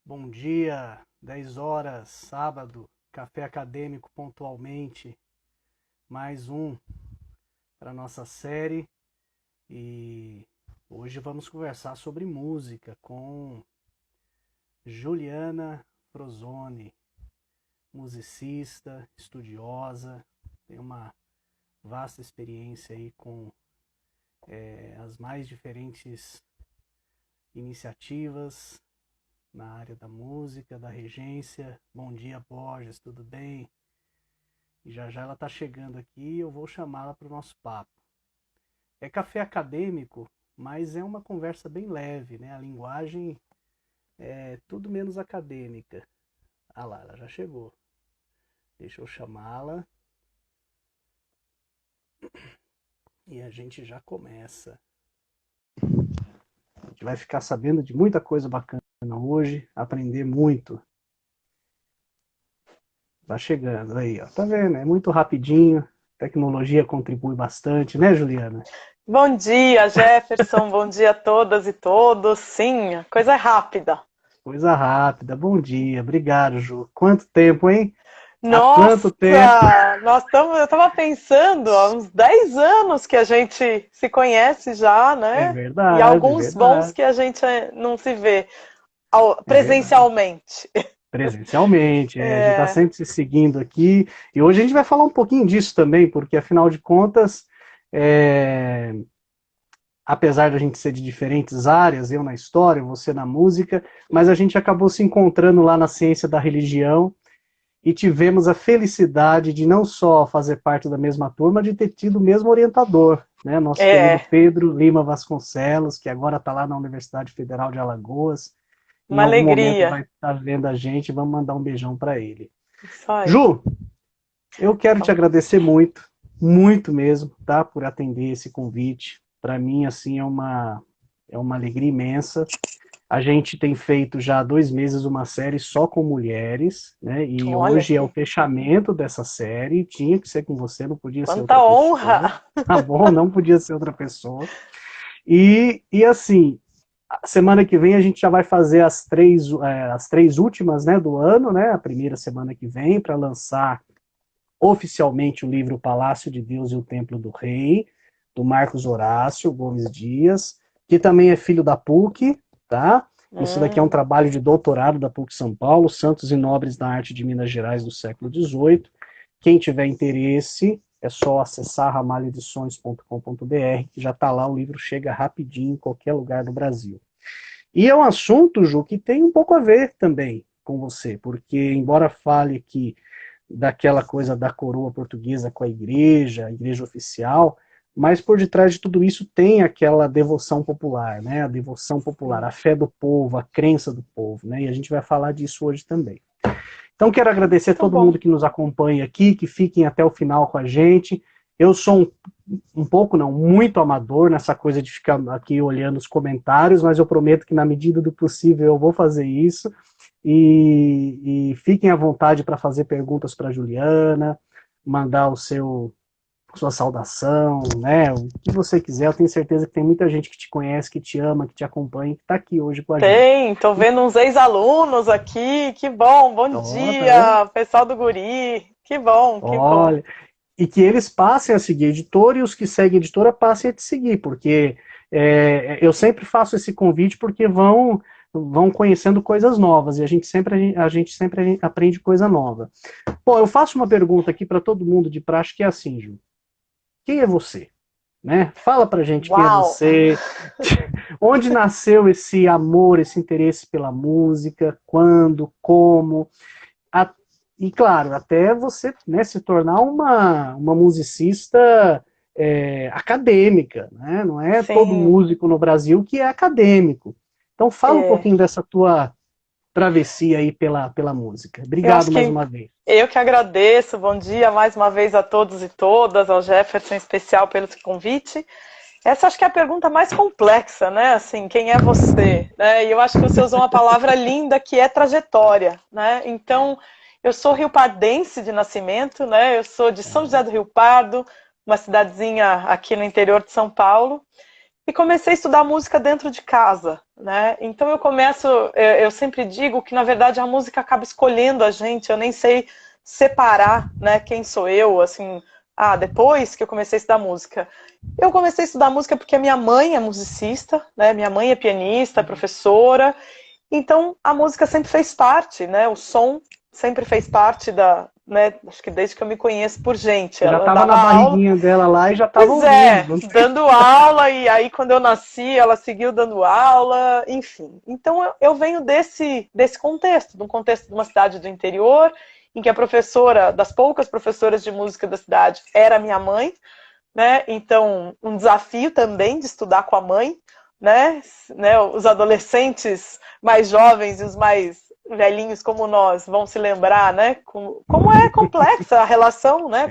Bom dia, 10 horas, sábado, café acadêmico pontualmente, mais um para nossa série e hoje vamos conversar sobre música com Juliana Frozone, musicista, estudiosa, tem uma vasta experiência aí com as mais diferentes iniciativas na área da música, da regência. Bom dia, Borges, tudo bem? E já já ela está chegando aqui e eu vou chamá-la para o nosso papo. É café acadêmico, mas é uma conversa bem leve, né? A linguagem é tudo menos acadêmica. Ah lá, ela já chegou. Deixa eu chamá-la. E a gente já começa. A gente vai ficar sabendo de muita coisa bacana hoje, aprender muito. Tá chegando aí, ó. Tá vendo? É muito rapidinho. Tecnologia contribui bastante, né, Juliana? Bom dia, Jefferson. Bom dia a todas e todos. Sim, a coisa é rápida. Coisa rápida. Bom dia. Obrigado, Ju. Quanto tempo, hein? Há quanto tempo? Nossa, eu estava pensando, há uns 10 anos que a gente se conhece já, É né? E verdade, é alguns bons verdade. que a gente não se vê É verdade. presencialmente. Presencialmente, a gente está É, sempre se seguindo aqui. E hoje a gente vai falar um pouquinho disso também, porque afinal de contas, é, apesar da gente ser de diferentes áreas, eu na história, você na música, mas a gente acabou se encontrando lá na ciência da religião e tivemos a felicidade de não só fazer parte da mesma turma, de ter tido o mesmo orientador, né? Nosso querido é Pedro Lima Vasconcelos, que agora está lá na Universidade Federal de Alagoas. Em uma algum momento vai alegria. estar vendo a gente, vamos mandar um beijão para ele. Isso aí. Ju, eu quero te agradecer muito, muito mesmo, tá, por atender esse convite. Para mim, assim, é uma alegria imensa. A gente tem feito já há 2 meses uma série só com mulheres, né? E Olha hoje é o que fechamento dessa série. Tinha que ser com você, não podia ser outra quanta pessoa. honra. Tá bom? Não podia ser outra pessoa. E assim, semana que vem a gente já vai fazer as três últimas, né, do ano, né? A primeira semana que vem, para lançar oficialmente o livro Palácio de Deus e o Templo do Rei, do Marcos Horácio Gomes Dias, que também é filho da PUC, tá? Isso daqui é um Hum, trabalho de doutorado da PUC São Paulo, Santos e Nobres da Arte de Minas Gerais do século XVIII. Quem tiver interesse, é só acessar ramalhoedições.com.br, que já está lá, o livro chega rapidinho em qualquer lugar do Brasil. E é um assunto, Ju, que tem um pouco a ver também com você, porque embora fale que daquela coisa da coroa portuguesa com a igreja oficial, mas por detrás de tudo isso tem aquela devoção popular, né? A devoção popular, a sim. fé do povo, a crença do povo, né? E a gente vai falar disso hoje também. Então quero agradecer a Muito todo bom. mundo que nos acompanha aqui, que fiquem até o final com a gente. Eu sou um pouco, não, muito amador nessa coisa de ficar aqui olhando os comentários, mas eu prometo que na medida do possível eu vou fazer isso. E fiquem à vontade para fazer perguntas para a Juliana, mandar sua saudação, né? O que você quiser. Eu tenho certeza que tem muita gente que te conhece, que te ama, que te acompanha, que está aqui hoje com a gente. Tem, tô vendo uns ex-alunos aqui, que bom, bom Ó, tá vendo? dia, pessoal do Guri, que bom, que bom. Olha, e que eles passem a seguir a editora e os que seguem a editora passem a te seguir, porque eu sempre faço esse convite porque vão conhecendo coisas novas e a gente sempre aprende coisa nova. Bom, eu faço uma pergunta aqui para todo mundo de praxe que é assim, Ju. Quem é você? Né? Fala pra gente quem é Uau! você, onde nasceu esse amor, esse interesse pela música, quando, como, a- e claro, até você, né, se tornar uma musicista acadêmica, né? Não é todo Sim, músico no Brasil que é acadêmico. Então fala um é, pouquinho dessa tua travessia aí pela música. eu Obrigado acho mais que uma vez. eu que agradeço, bom dia mais uma vez a todos e todas, ao Jefferson em especial pelo convite. Essa acho que é a pergunta mais complexa, né? Assim, quem é você? Né? E eu acho que você usou uma palavra linda que é trajetória, né? Então, eu sou riopardense de nascimento, né? Eu sou de São José do Rio Pardo, uma cidadezinha aqui no interior de São Paulo. e comecei a estudar música dentro de casa, né? Então eu sempre digo que na verdade a música acaba escolhendo a gente, eu nem sei separar, né, quem sou eu, assim, depois que eu comecei a estudar música. Eu comecei a estudar música porque a minha mãe é musicista, né? Minha mãe é pianista, professora, então a música sempre fez parte, né? O som sempre fez parte né? Acho que desde que eu me conheço por gente. Já Ela estava na dava aula. barriguinha dela lá e já estava Pois é, ouvindo. dando aula, e aí quando eu nasci, ela seguiu dando aula, enfim. Então eu venho desse contexto, de um contexto de uma cidade do interior, em que a professora, das poucas professoras de música da cidade, era minha mãe, né? Então, um desafio também de estudar com a mãe, né? Os adolescentes mais jovens e os mais velhinhos como nós vão se lembrar, né? Como é complexa a relação, né?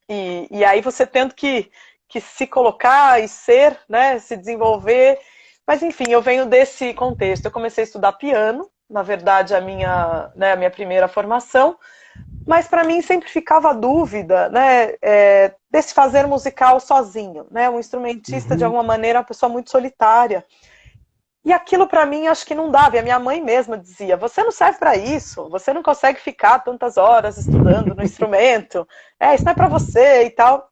E aí você tendo que se colocar e ser, né, se desenvolver. Mas enfim, eu venho desse contexto. Eu comecei a estudar piano, na verdade a minha primeira formação, mas para mim sempre ficava a dúvida, né, desse fazer musical sozinho, né? Um instrumentista de alguma maneira é uma pessoa muito solitária. E aquilo para mim acho que não dava. E a minha mãe mesma dizia, você não serve para isso, você não consegue ficar tantas horas estudando no instrumento, isso não é para você e tal.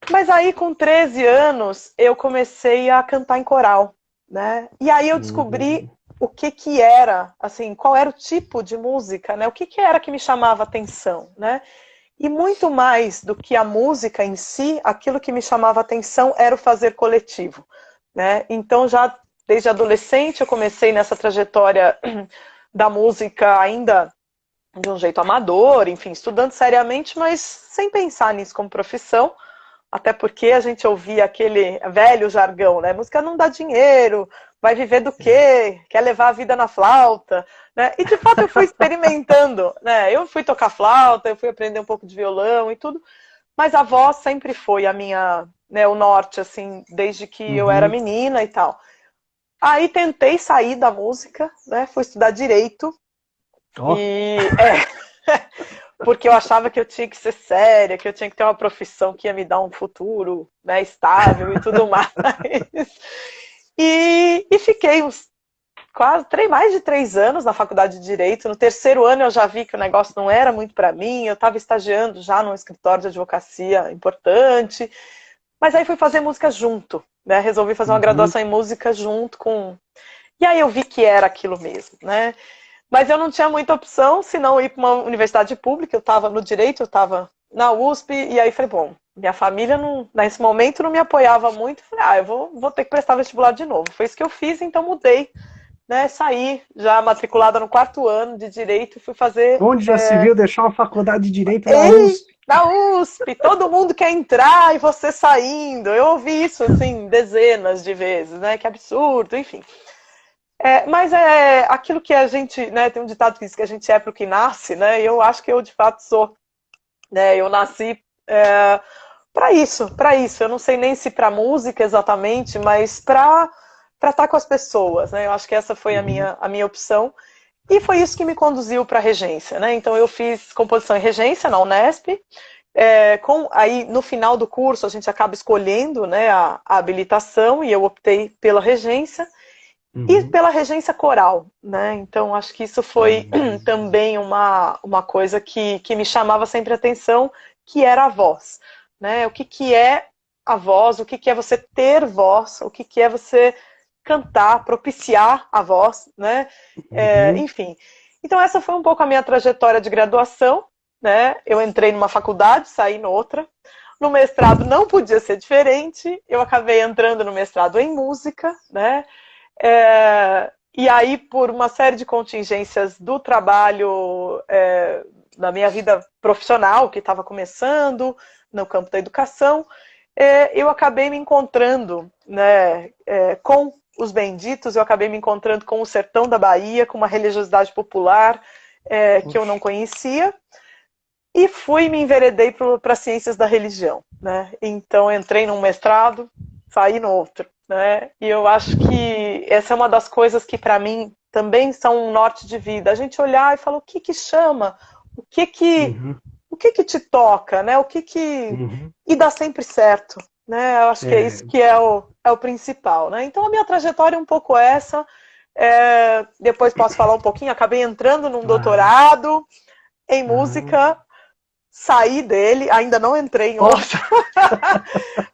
Mas aí com 13 anos eu comecei a cantar em coral, né? E aí eu descobri o que era, assim, qual era o tipo de música, né? O que era que me chamava a atenção, né? E muito mais do que a música em si, aquilo que me chamava a atenção era o fazer coletivo, né? Então já desde adolescente eu comecei nessa trajetória da música ainda de um jeito amador, enfim, estudando seriamente, mas sem pensar nisso como profissão, até porque a gente ouvia aquele velho jargão, né? Música não dá dinheiro, vai viver do quê? Quer levar a vida na flauta, né? E de fato eu fui experimentando, né? Eu fui tocar flauta, eu fui aprender um pouco de violão e tudo, mas a voz sempre foi a minha, né, o norte, assim, desde que eu era menina e tal. Aí tentei sair da música, né? Fui estudar direito. E porque eu achava que eu tinha que ser séria, que eu tinha que ter uma profissão que ia me dar um futuro, né, estável e tudo mais. E fiquei mais de 3 anos na faculdade de Direito. No terceiro ano eu já vi que o negócio não era muito para mim. Eu estava estagiando já num escritório de advocacia importante. Mas aí fui fazer música junto, né? Resolvi fazer uma graduação em música junto com... E aí eu vi que era aquilo mesmo, né? Mas eu não tinha muita opção, senão ir para uma universidade pública. Eu estava no Direito, eu estava na USP, e aí falei, bom, minha família nesse momento não me apoiava muito. Falei, eu vou ter que prestar vestibular de novo. Foi isso que eu fiz, então mudei, né? Saí já matriculada no 4º ano de Direito, fui fazer... Onde já se viu deixar uma faculdade de Direito na USP? Na USP, todo mundo quer entrar e você saindo. Eu ouvi isso, assim, dezenas de vezes, né? Que absurdo, enfim. Mas é aquilo que a gente, né? Tem um ditado que diz que a gente é pro que nasce, né? E eu acho que eu, de fato, sou. Né, eu nasci para isso. Eu não sei nem se para música exatamente, mas para estar com as pessoas, né? Eu acho que essa foi a minha opção. E foi isso que me conduziu para a regência, né? Então eu fiz composição em regência na Unesp. Aí no final do curso a gente acaba escolhendo, né, a habilitação, e eu optei pela regência e pela regência coral, né? Então acho que isso foi também uma coisa que me chamava sempre a atenção, que era a voz, né? O que é a voz, o que é você ter voz, o que é você cantar, propiciar a voz, né? Enfim. Então essa foi um pouco a minha trajetória de graduação, né? Eu entrei numa faculdade, saí noutra. No mestrado não podia ser diferente. Eu acabei entrando no mestrado em música, né? E aí, por uma série de contingências do trabalho, da minha vida profissional, que estava começando no campo da educação, eu acabei me encontrando, né, com os benditos, eu acabei me encontrando com o sertão da Bahia, com uma religiosidade popular que eu não conhecia, e me enveredei para as ciências da religião, né? Então entrei num mestrado, saí no outro, né? E eu acho que essa é uma das coisas que para mim também são um norte de vida. A gente olhar e falar o que chama, o que te toca, né? E dá sempre certo, né? Eu acho que é É, isso que é o principal, né? Então a minha trajetória é um pouco essa. Depois posso falar um pouquinho. Acabei entrando num claro. doutorado em Aham. música, saí dele, ainda não entrei em Ó, outro,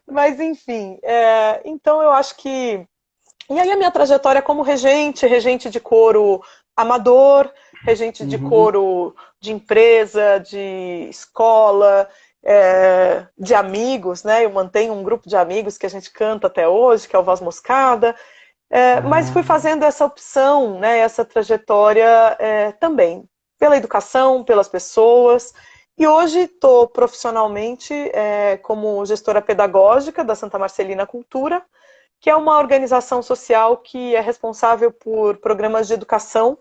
mas enfim. Então eu acho que. E aí a minha trajetória como regente, regente de coro amador, regente de uhum. coro de empresa, de escola, de amigos, né? Eu mantenho um grupo de amigos que a gente canta até hoje, que é o Voz Moscada. Mas fui Ah, fazendo essa opção, né, essa trajetória também, pela educação, pelas pessoas. E hoje estou profissionalmente como gestora pedagógica da Santa Marcelina Cultura, que é uma organização social que é responsável por programas de educação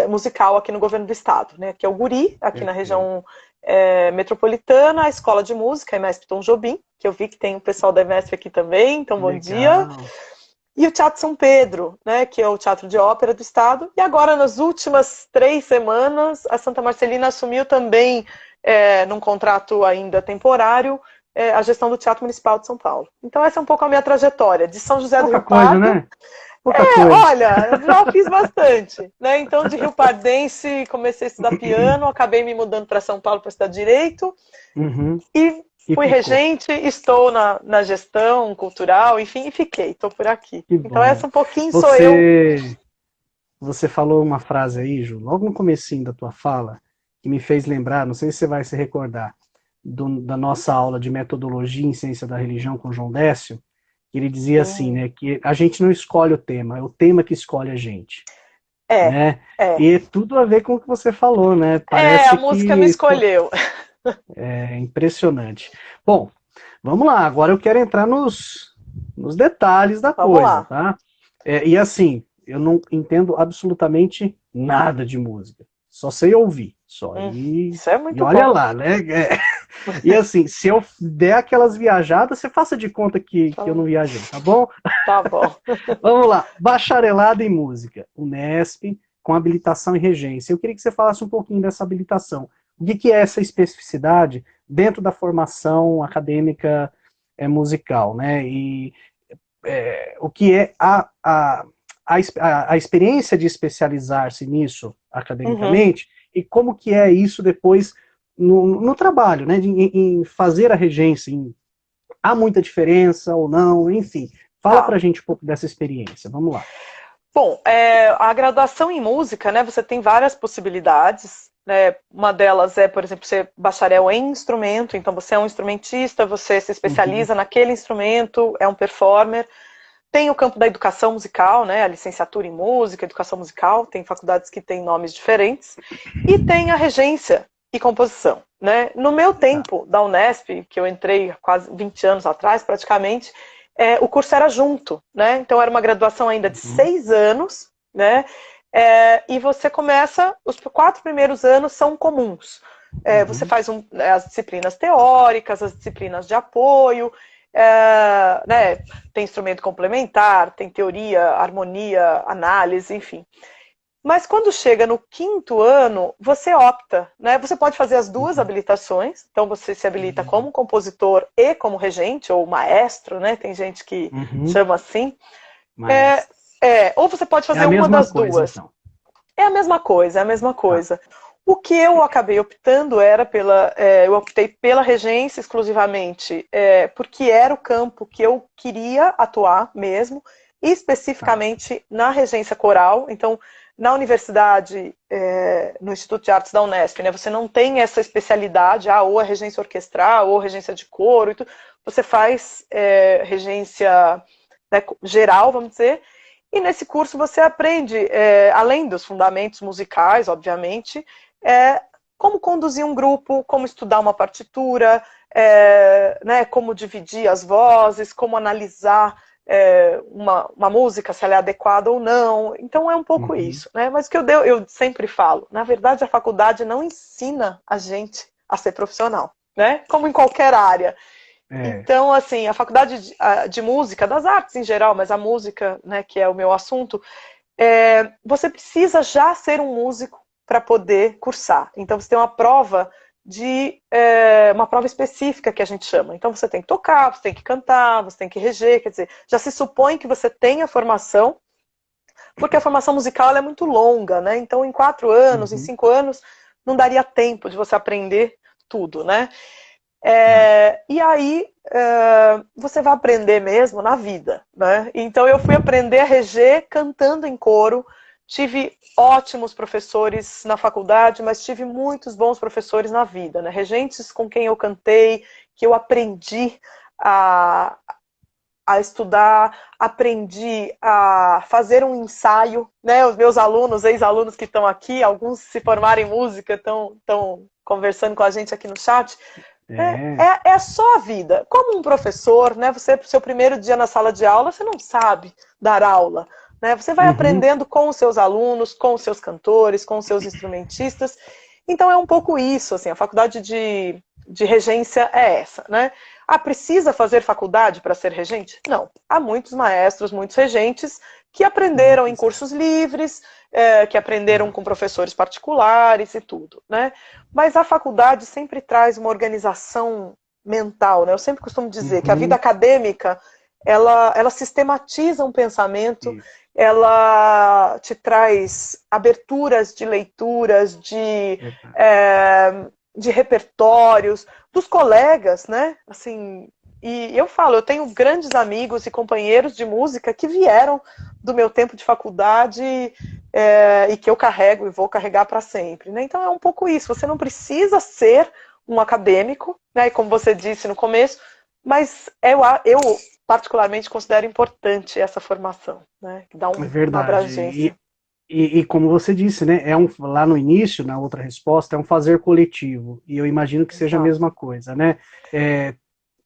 musical aqui no governo do estado, né, que é o GURI, aqui na perfeito. região metropolitana, a Escola de Música, a EMESP Tom Jobim, que eu vi que tem o pessoal da EMESP aqui também, então Que bom dia. legal. E o Teatro São Pedro, né, que é o teatro de ópera do estado. E agora, nas últimas 3 semanas, a Santa Marcelina assumiu também, num contrato ainda temporário, a gestão do Teatro Municipal de São Paulo. Então essa é um pouco a minha trajetória. De São José do Pouca Rio coisa, Pardo, né? Pouca coisa. olha, já fiz bastante. Né? Então, de Rio Pardense, comecei a estudar piano, acabei me mudando para São Paulo para estudar Direito, Uhum. e E fui ficou. regente, estou na gestão cultural, enfim, e fiquei, estou por aqui. Que Então bom. essa um pouquinho sou eu. Você, você falou uma frase aí, Ju, logo no comecinho da tua fala, que me fez lembrar, não sei se você vai se recordar, da nossa aula de metodologia em ciência da religião com João Décio, que ele dizia assim, Sim, né, que a gente não escolhe o tema, é o tema que escolhe a gente, é, né? é. E tudo a ver com o que você falou, né? A Parece música me que escolheu. é impressionante. Bom, vamos lá, agora eu quero entrar nos detalhes da Vamos coisa, lá. tá? E assim, eu não entendo absolutamente nada de música, só sei ouvir, só. E, Isso é e muito olha bom. lá, né? E assim, se eu der aquelas viajadas, você faça de conta que eu não viajei, tá bom? Tá bom. Vamos lá, bacharelado em música, Unesp, com habilitação em regência. Eu queria que você falasse um pouquinho dessa habilitação. O que é essa especificidade dentro da formação acadêmica musical, né? E o que é a experiência de especializar-se nisso Uhum. academicamente e como que é isso depois no trabalho, né? Em fazer a regência, há muita diferença ou não, enfim. Fala pra Tá. gente um pouco dessa experiência, vamos lá. Bom, a graduação em música, né, você tem várias possibilidades. Né? Uma delas é, por exemplo, ser bacharel em instrumento, então você é um instrumentista, você se Uhum, especializa naquele instrumento, é um performer. Tem o campo da educação musical, né, a licenciatura em música, educação musical, tem faculdades que têm nomes diferentes. E tem a regência e composição. Né? No meu tá. tempo da Unesp, que eu entrei quase 20 anos atrás, praticamente, o curso era junto, né? Então era uma graduação ainda de Uhum, 6 anos, né? E você começa, os 4 primeiros anos são comuns. Você uhum, faz as disciplinas teóricas, as disciplinas de apoio, né? Tem instrumento complementar, tem teoria, harmonia, análise, enfim. Mas quando chega no quinto ano, você opta, né? Você pode fazer as duas uhum, habilitações, então você se habilita uhum, como compositor e como regente, ou maestro, né? Tem gente que uhum. chama assim. É, Maestro. ou você pode É a fazer uma mesma das coisa, duas. então. É a mesma coisa, é a mesma Tá. coisa. O que eu acabei optando era eu optei pela regência exclusivamente, porque era o campo que eu queria atuar mesmo, Tá. especificamente na regência coral. Então, na universidade, no Instituto de Artes da Unesp, né, você não tem essa especialidade, ou a regência orquestral, ou regência de coro, e tudo. Você faz regência, né, geral, vamos dizer, e nesse curso você aprende, além dos fundamentos musicais, obviamente, como conduzir um grupo, como estudar uma partitura, né, como dividir as vozes, como analisar uma música, se ela é adequada ou não. Então é um pouco Uhum. isso. Né? Mas o que eu sempre falo, na verdade a faculdade não ensina a gente a ser profissional, né? Como em qualquer área. É. Então, assim, a faculdade de música, das artes em geral, mas a música, né, que é o meu assunto, você precisa já ser um músico para poder cursar. Então, você tem uma prova de uma prova específica que a gente chama. Então você tem que tocar, você tem que cantar, você tem que reger, quer dizer, já se supõe que você tem a formação, porque a formação musical ela é muito longa, né? Então em 4 anos, em 5 anos, não daria tempo de você aprender tudo, né? E aí você vai aprender mesmo na vida, né? Então eu fui aprender a reger cantando em coro. Tive ótimos professores na faculdade, mas tive muitos bons professores na vida, né? Regentes com quem eu cantei, que eu aprendi a estudar, aprendi a fazer um ensaio, né? Os meus alunos, ex-alunos que estão aqui, alguns se formaram em música, estão conversando com a gente aqui no chat. É só a vida. Como um professor, né? Você, seu primeiro dia na sala de aula, você não sabe dar aula, né? Você vai aprendendo com os seus alunos, com os seus cantores, com os seus instrumentistas. Então é um pouco isso, assim, a faculdade de regência é essa, né? Precisa fazer faculdade para ser regente? Não. Há muitos maestros, muitos regentes que aprenderam em cursos livres, que aprenderam com professores particulares e tudo, né? Mas a faculdade sempre traz uma organização mental, né? Eu sempre costumo dizer que a vida acadêmica, ela sistematiza um pensamento, ela te traz aberturas de leituras, de repertórios, dos colegas, né? Assim, e eu falo, eu tenho grandes amigos e companheiros de música que vieram do meu tempo de faculdade e que eu carrego e vou carregar para sempre, né? Então é um pouco isso, você não precisa ser um acadêmico, né? E como você disse no começo, mas eu particularmente considero importante essa formação, né? Que dá uma abrangência. E como você disse, né, lá no início, na outra resposta, é um fazer coletivo. E eu imagino que seja a mesma coisa, né?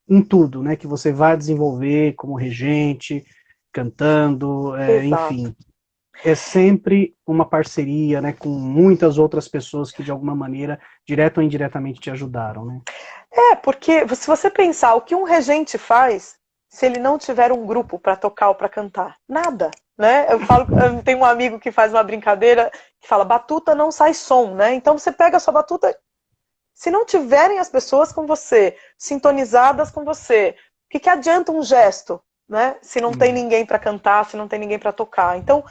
Em tudo, né? Que você vai desenvolver como regente, cantando, enfim. É sempre uma parceria, né, com muitas outras pessoas que de alguma maneira, direta ou indiretamente, te ajudaram, né? Porque se você pensar o que um regente faz, se ele não tiver um grupo para tocar ou para cantar, nada. Né? Eu tenho um amigo que faz uma brincadeira que fala, batuta não sai som, né? Então você pega a sua batuta, se não tiverem as pessoas com você, sintonizadas com você, o que adianta um gesto, né? Se não tem ninguém para cantar, se não tem ninguém para tocar. Então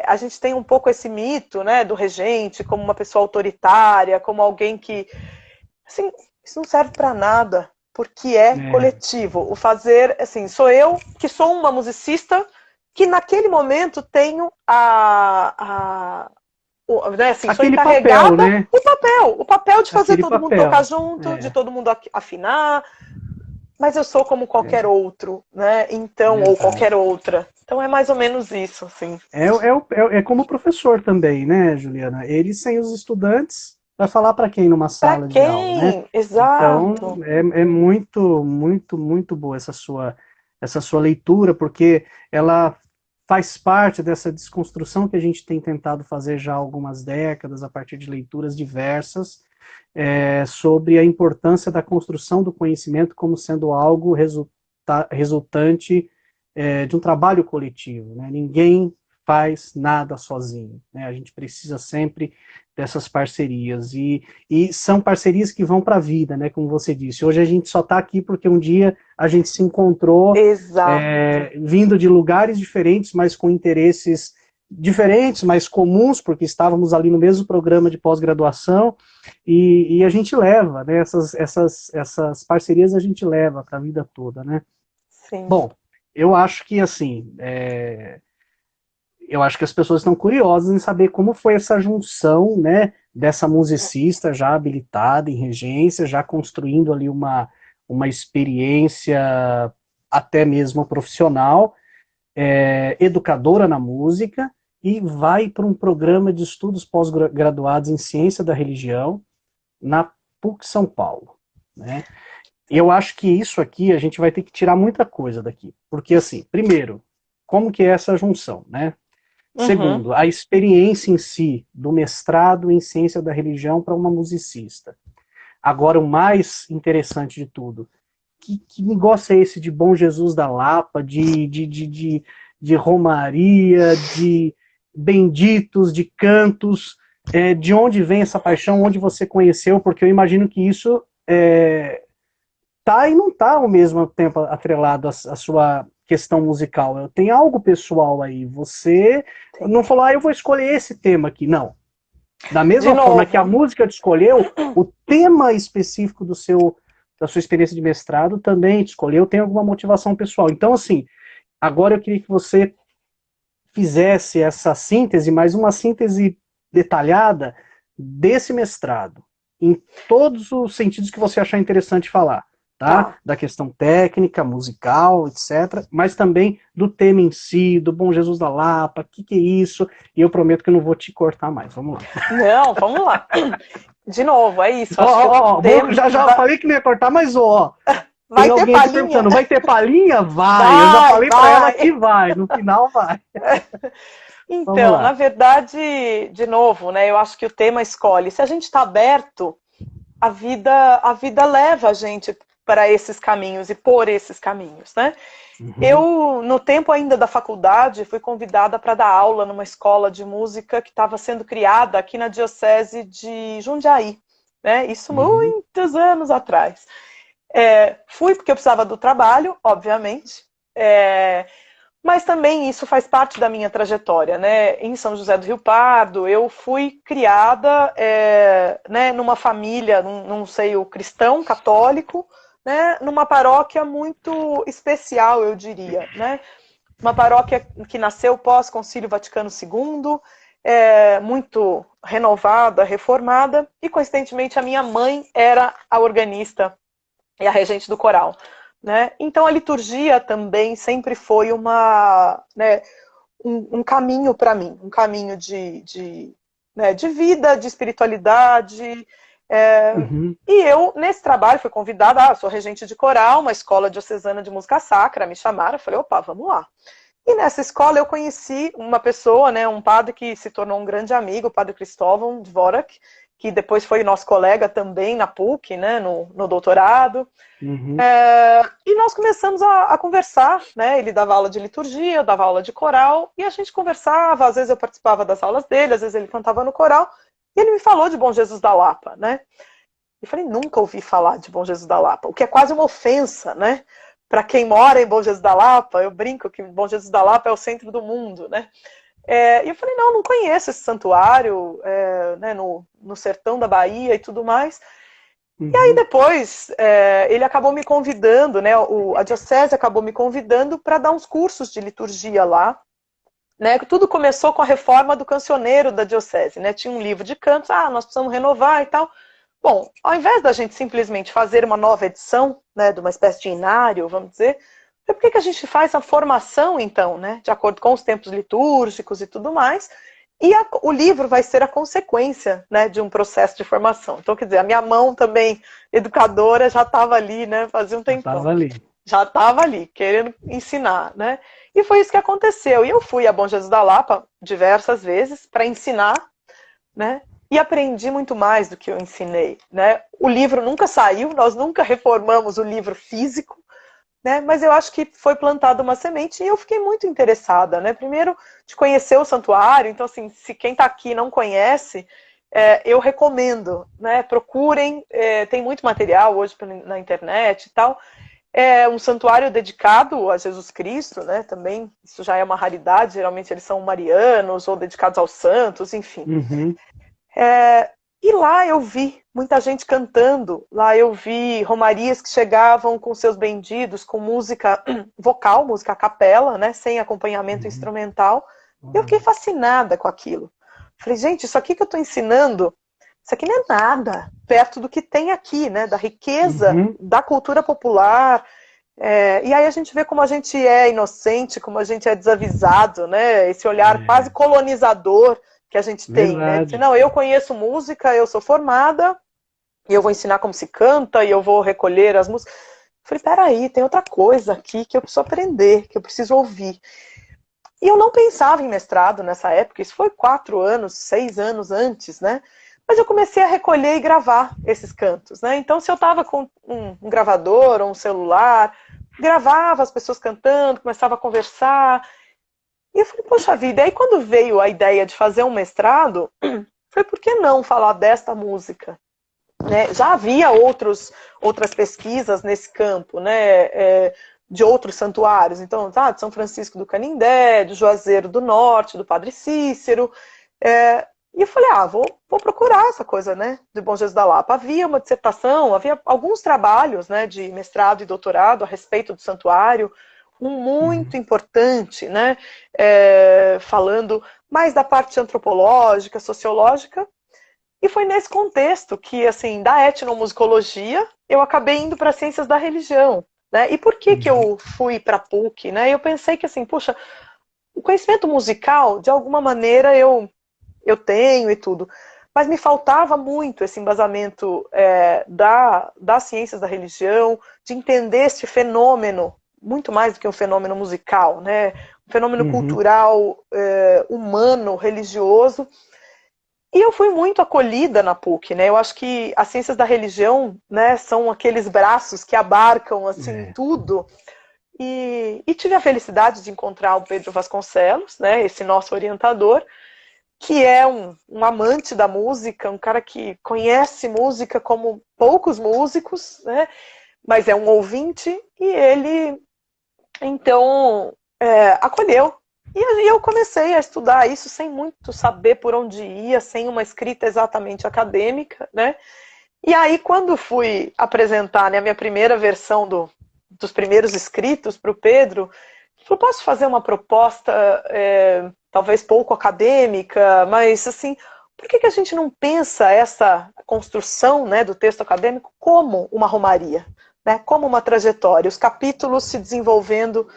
a gente tem um pouco esse mito, né, do regente como uma pessoa autoritária, como alguém que, assim, isso não serve para nada, porque coletivo. O fazer, assim, sou eu que sou uma musicista que naquele momento tenho né, assim, sou encarregada, papel, né? o papel de fazer todo mundo tocar junto, de todo mundo afinar, mas eu sou como qualquer outro, né? Então, ou qualquer outra. Então é mais ou menos isso, assim. É como professor também, né, Juliana? Ele sem os estudantes vai falar para quem numa sala de aula, né? Exato. Então é muito, muito, muito boa essa sua leitura, porque ela faz parte dessa desconstrução que a gente tem tentado fazer já há algumas décadas, a partir de leituras diversas, sobre a importância da construção do conhecimento como sendo algo resultante de um trabalho coletivo, né? Ninguém faz nada sozinho, né? A gente precisa sempre dessas parcerias, e são parcerias que vão para a vida, né? Como você disse, hoje a gente só está aqui porque um dia a gente se encontrou vindo de lugares diferentes, mas com interesses diferentes, mas comuns, porque estávamos ali no mesmo programa de pós-graduação, e a gente leva, né? Essas parcerias a gente leva para a vida toda, né? Sim. Bom, eu acho que assim, eu acho que as pessoas estão curiosas em saber como foi essa junção, né, dessa musicista já habilitada em regência, já construindo ali uma experiência até mesmo profissional, educadora na música, e vai para um programa de estudos pós-graduados em ciência da religião na PUC São Paulo, né? E eu acho que isso aqui a gente vai ter que tirar muita coisa daqui, porque assim, primeiro, como que é essa junção, né? Segundo, a experiência em si do mestrado em ciência da religião para uma musicista. Agora, o mais interessante de tudo, que negócio é esse de Bom Jesus da Lapa, de Romaria, de benditos, de cantos, de onde vem essa paixão, onde você conheceu, porque eu imagino que isso tá e não tá ao mesmo tempo atrelado à sua questão musical. Tem algo pessoal aí. Você não falou, eu vou escolher esse tema aqui. Não. Da mesma forma que a música te escolheu, o tema específico da sua experiência de mestrado também te escolheu, tem alguma motivação pessoal. Então, assim, agora eu queria que você fizesse essa síntese, mas uma síntese detalhada desse mestrado, em todos os sentidos que você achar interessante falar. Tá? Da questão técnica, musical, etc., mas também do tema em si, do Bom Jesus da Lapa, o que é isso, e eu prometo que eu não vou te cortar mais, vamos lá. Não, vamos lá. De novo, é isso. Já falei que não ia cortar, mas vai tem alguém perguntando, vai ter palhinha? Vai, eu já falei para ela que vai, no final vai. Então, na verdade, de novo, né, eu acho que o tema escolhe. Se a gente está aberto, a vida leva a gente para esses caminhos e por esses caminhos, né? Uhum. Eu, no tempo ainda da faculdade, fui convidada para dar aula numa escola de música que estava sendo criada aqui na Diocese de Jundiaí, né? Isso muitos anos atrás. Fui porque eu precisava do trabalho, obviamente, mas também isso faz parte da minha trajetória, né? Em São José do Rio Pardo, eu fui criada né, numa família, num seio cristão, católico, né, numa paróquia muito especial, eu diria, né? Uma paróquia que nasceu pós-Concílio Vaticano II, muito renovada, reformada, e coincidentemente a minha mãe era a organista e a regente do coral, né? Então a liturgia também sempre foi né, um caminho para mim, um caminho né, de vida, de espiritualidade. E eu, nesse trabalho, fui convidada, sou regente de coral, uma escola diocesana de música sacra, me chamaram, eu falei, opa, vamos lá. E nessa escola eu conheci uma pessoa, né, um padre que se tornou um grande amigo, o padre Cristóvão Dvorak, que depois foi nosso colega também na PUC, né, no doutorado. E nós começamos a conversar, né, ele dava aula de liturgia, eu dava aula de coral, e a gente conversava, às vezes eu participava das aulas dele, às vezes ele cantava no coral, e ele me falou de Bom Jesus da Lapa, né? Eu falei, nunca ouvi falar de Bom Jesus da Lapa, o que é quase uma ofensa, né? Para quem mora em Bom Jesus da Lapa, eu brinco que Bom Jesus da Lapa é o centro do mundo, né? E eu falei, não conheço esse santuário, né, no sertão da Bahia e tudo mais. E aí depois, ele acabou me convidando, né? A diocese acabou me convidando para dar uns cursos de liturgia lá. Né, tudo começou com a reforma do cancioneiro da diocese, né? Tinha um livro de cantos, nós precisamos renovar e tal. Bom, ao invés da gente simplesmente fazer uma nova edição, né, de uma espécie de inário, vamos dizer, por que a gente faz a formação, então, né, de acordo com os tempos litúrgicos e tudo mais, e o livro vai ser a consequência, né, de um processo de formação. Então, quer dizer, a minha mão também, educadora, já estava ali, né, fazia um tempão. Já estava ali, querendo ensinar, né? E foi isso que aconteceu. E eu fui a Bom Jesus da Lapa diversas vezes para ensinar, né? E aprendi muito mais do que eu ensinei, né? O livro nunca saiu, nós nunca reformamos o livro físico, né? Mas eu acho que foi plantada uma semente e eu fiquei muito interessada, né? Primeiro, de conhecer o santuário. Então, assim, se quem está aqui não conhece, eu recomendo, né? Procurem, tem muito material hoje na internet e tal. É um santuário dedicado a Jesus Cristo, né? Também, isso já é uma raridade, geralmente eles são marianos ou dedicados aos santos, enfim. E lá eu vi muita gente cantando, lá eu vi romarias que chegavam com seus benditos, com música vocal, música a capela, né? Sem acompanhamento instrumental. Eu fiquei fascinada com aquilo. Falei, gente, isso aqui que eu estou ensinando, isso aqui não é nada perto do que tem aqui, né? Da riqueza da cultura popular. E aí a gente vê como a gente é inocente, como a gente é desavisado, né? Esse olhar quase colonizador que a gente tem, né? Dizer, não, eu conheço música, eu sou formada, e eu vou ensinar como se canta, e eu vou recolher as músicas. Falei, peraí, tem outra coisa aqui que eu preciso aprender, que eu preciso ouvir. E eu não pensava em mestrado nessa época, isso foi 4 anos, 6 anos antes, né? Mas eu comecei a recolher e gravar esses cantos, né? Então, se eu estava com um gravador ou um celular, gravava as pessoas cantando, começava a conversar. E eu falei, poxa vida, e aí quando veio a ideia de fazer um mestrado, Falei, por que não falar desta música? Né? Já havia outras pesquisas nesse campo, né? De outros santuários. Então, de São Francisco do Canindé, do Juazeiro do Norte, do Padre Cícero. E eu falei, vou procurar essa coisa, né, de Bom Jesus da Lapa. Havia uma dissertação, havia alguns trabalhos, né, de mestrado e doutorado a respeito do santuário, um muito importante, né, falando mais da parte antropológica, sociológica, e foi nesse contexto que, assim, da etnomusicologia, eu acabei indo para ciências da religião, né, e por que que eu fui para a PUC, né, eu pensei que, assim, puxa, o conhecimento musical, de alguma maneira, eu tenho e tudo, mas me faltava muito esse embasamento das ciências da religião, de entender este fenômeno, muito mais do que um fenômeno musical, né? Um fenômeno cultural, humano, religioso. E eu fui muito acolhida na PUC, né? Eu acho que as ciências da religião, né, são aqueles braços que abarcam assim tudo. E tive a felicidade de encontrar o Pedro Vasconcelos, né, esse nosso orientador, que é um amante da música, um cara que conhece música como poucos músicos, né? Mas é um ouvinte, e ele, então, acolheu. E aí eu comecei a estudar isso sem muito saber por onde ia, sem uma escrita exatamente acadêmica, né? E aí, quando fui apresentar, né, a minha primeira versão dos primeiros escritos para o Pedro, eu posso fazer uma proposta, talvez pouco acadêmica, mas assim, por que a gente não pensa essa construção, né, do texto acadêmico como uma romaria, né, como uma trajetória, os capítulos se desenvolvendo?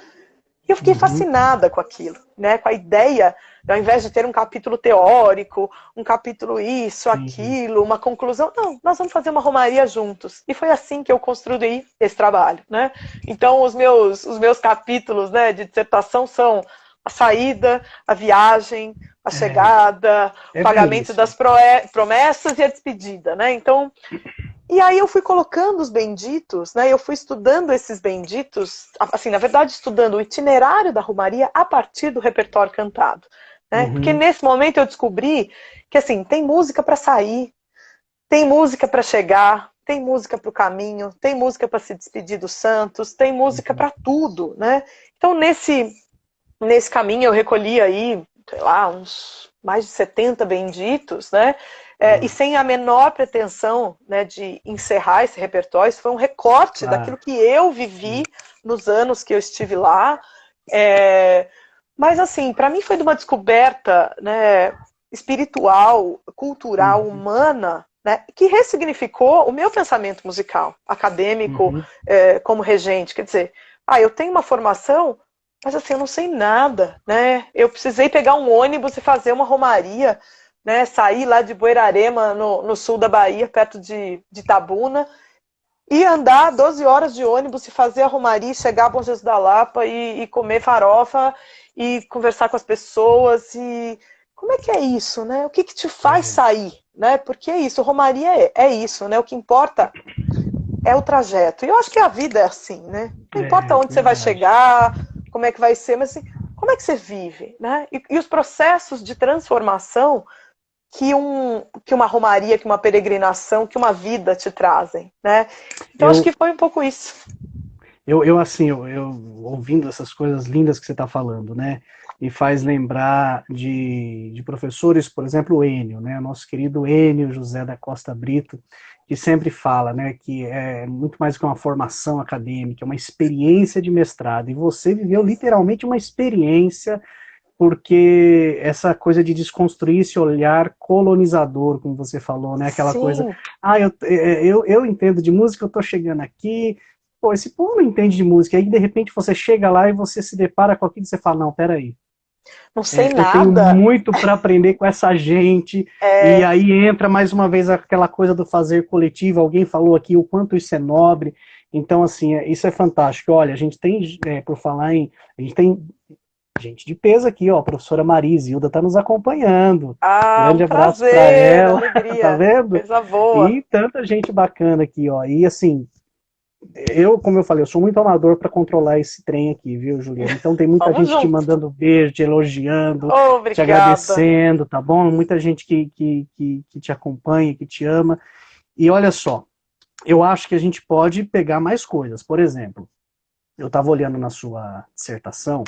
E eu fiquei fascinada com aquilo, né, com a ideia, ao invés de ter um capítulo teórico, um capítulo isso, aquilo, uma conclusão, não, nós vamos fazer uma romaria juntos. E foi assim que eu construí esse trabalho, né? Então, os meus capítulos, né, de dissertação são a saída, a viagem, a chegada, o pagamento das promessas e a despedida, né? Então, e aí eu fui colocando os benditos, né? Eu fui estudando esses benditos, assim, na verdade, estudando o itinerário da romaria a partir do repertório cantado. Né? Porque nesse momento eu descobri que, assim, tem música para sair, tem música para chegar, tem música para o caminho, tem música para se despedir dos santos, tem música para tudo, né? Então, nesse caminho eu recolhi aí, sei lá, uns mais de 70 benditos, né? E sem a menor pretensão, né, de encerrar esse repertório. Isso foi um recorte daquilo que eu vivi nos anos que eu estive lá. Mas, assim, para mim foi de uma descoberta, né, espiritual, cultural, humana, né, que ressignificou o meu pensamento musical, acadêmico, como regente. Quer dizer, eu tenho uma formação, mas assim, eu não sei nada, né? Eu precisei pegar um ônibus e fazer uma romaria, né, sair lá de Buerarema, no sul da Bahia, perto de Itabuna, e andar 12 horas de ônibus e fazer a romaria, chegar a Bom Jesus da Lapa e comer farofa e conversar com as pessoas. E como é que é isso, né? O que te faz sair, né? Porque é isso, romaria é isso, né? O que importa é o trajeto. E eu acho que a vida é assim, né? Não importa onde você vai chegar, como é que vai ser, mas assim, como é que você vive, né? E os processos de transformação que uma romaria, que uma peregrinação, que uma vida te trazem, né? Então acho que foi um pouco isso. Eu ouvindo essas coisas lindas que você está falando, né? Me faz lembrar de professores, por exemplo, o Enio, né? Nosso querido Enio José da Costa Brito, que sempre fala, né, que é muito mais que uma formação acadêmica, é uma experiência de mestrado. E você viveu literalmente uma experiência, porque essa coisa de desconstruir esse olhar colonizador, como você falou, né? Aquela coisa, eu entendo de música, eu tô chegando aqui, pô, esse povo não entende de música, aí de repente você chega lá e você se depara com aquilo e você fala, não, peraí, não sei eu nada. tenho muito para aprender com essa gente, e aí entra mais uma vez aquela coisa do fazer coletivo, alguém falou aqui o quanto isso é nobre, então assim, isso é fantástico. Olha, a gente tem, por falar em, a gente tem gente de peso aqui, ó, a professora Marisa Hilda está nos acompanhando. Grande abraço para ela, alegria, tá vendo? coisa boa. E tanta gente bacana aqui, ó. E assim, como eu falei, eu sou muito amador para controlar esse trem aqui, viu, Juliana? Então tem muita Vamos gente te junto. mandando beijo, te elogiando, te Obrigada. agradecendo, tá bom? Muita gente que te acompanha, que te ama. E olha só, eu acho que a gente pode pegar mais coisas. Por exemplo, eu estava olhando na sua dissertação,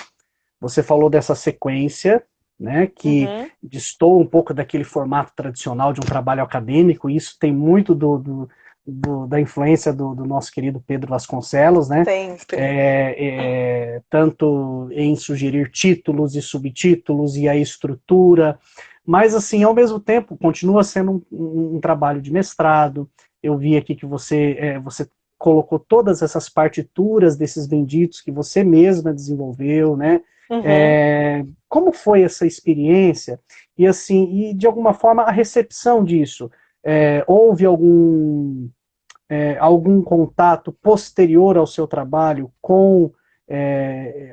você falou dessa sequência, né, que Uhum. destoa um pouco daquele formato tradicional de um trabalho acadêmico, e isso tem muito da influência do nosso querido Pedro Vasconcelos, né, Sempre. tanto em sugerir títulos e subtítulos e a estrutura, mas assim, ao mesmo tempo, continua sendo um trabalho de mestrado. Eu vi aqui que você colocou todas essas partituras desses benditos que você mesma desenvolveu, né? Uhum. Como foi essa experiência? E assim, e de alguma forma a recepção disso? Houve algum contato posterior ao seu trabalho com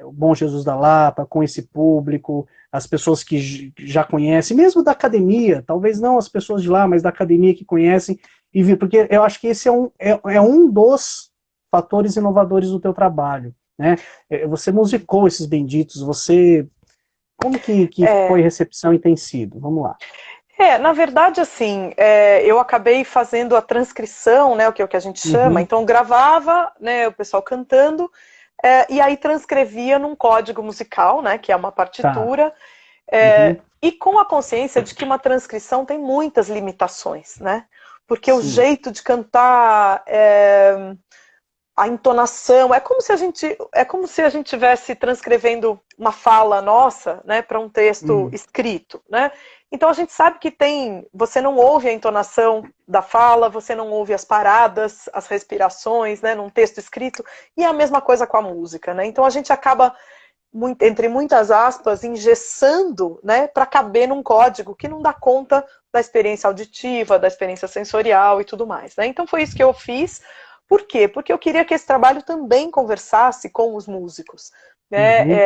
o Bom Jesus da Lapa, com esse público, as pessoas que já conhecem, mesmo da academia, talvez não as pessoas de lá, mas da academia que conhecem, porque eu acho que esse é um dos fatores inovadores do teu trabalho, né? Você musicou esses benditos, como que foi a É, recepção e tem sido? Vamos lá. na verdade, assim, eu acabei fazendo a transcrição, né, o que é o que a gente chama. Uhum, Então, gravava, né, o pessoal cantando, e aí transcrevia num código musical, né, que é uma tá. partitura, Uhum, e com a consciência de que uma transcrição tem muitas limitações, né? Porque o sim. jeito de cantar, a entonação, é como se a gente estivesse transcrevendo uma fala nossa, né, para um texto Hum, escrito, né? Então a gente sabe que você não ouve a entonação da fala, você não ouve as paradas, as respirações, né, num texto escrito, e é a mesma coisa com a música, né? Então a gente acaba, entre muitas aspas, engessando, né, para caber num código que não dá conta da experiência auditiva, da experiência sensorial e tudo mais, né? Então foi isso que eu fiz. Por quê? Porque eu queria que esse trabalho também conversasse com os músicos, né? uhum,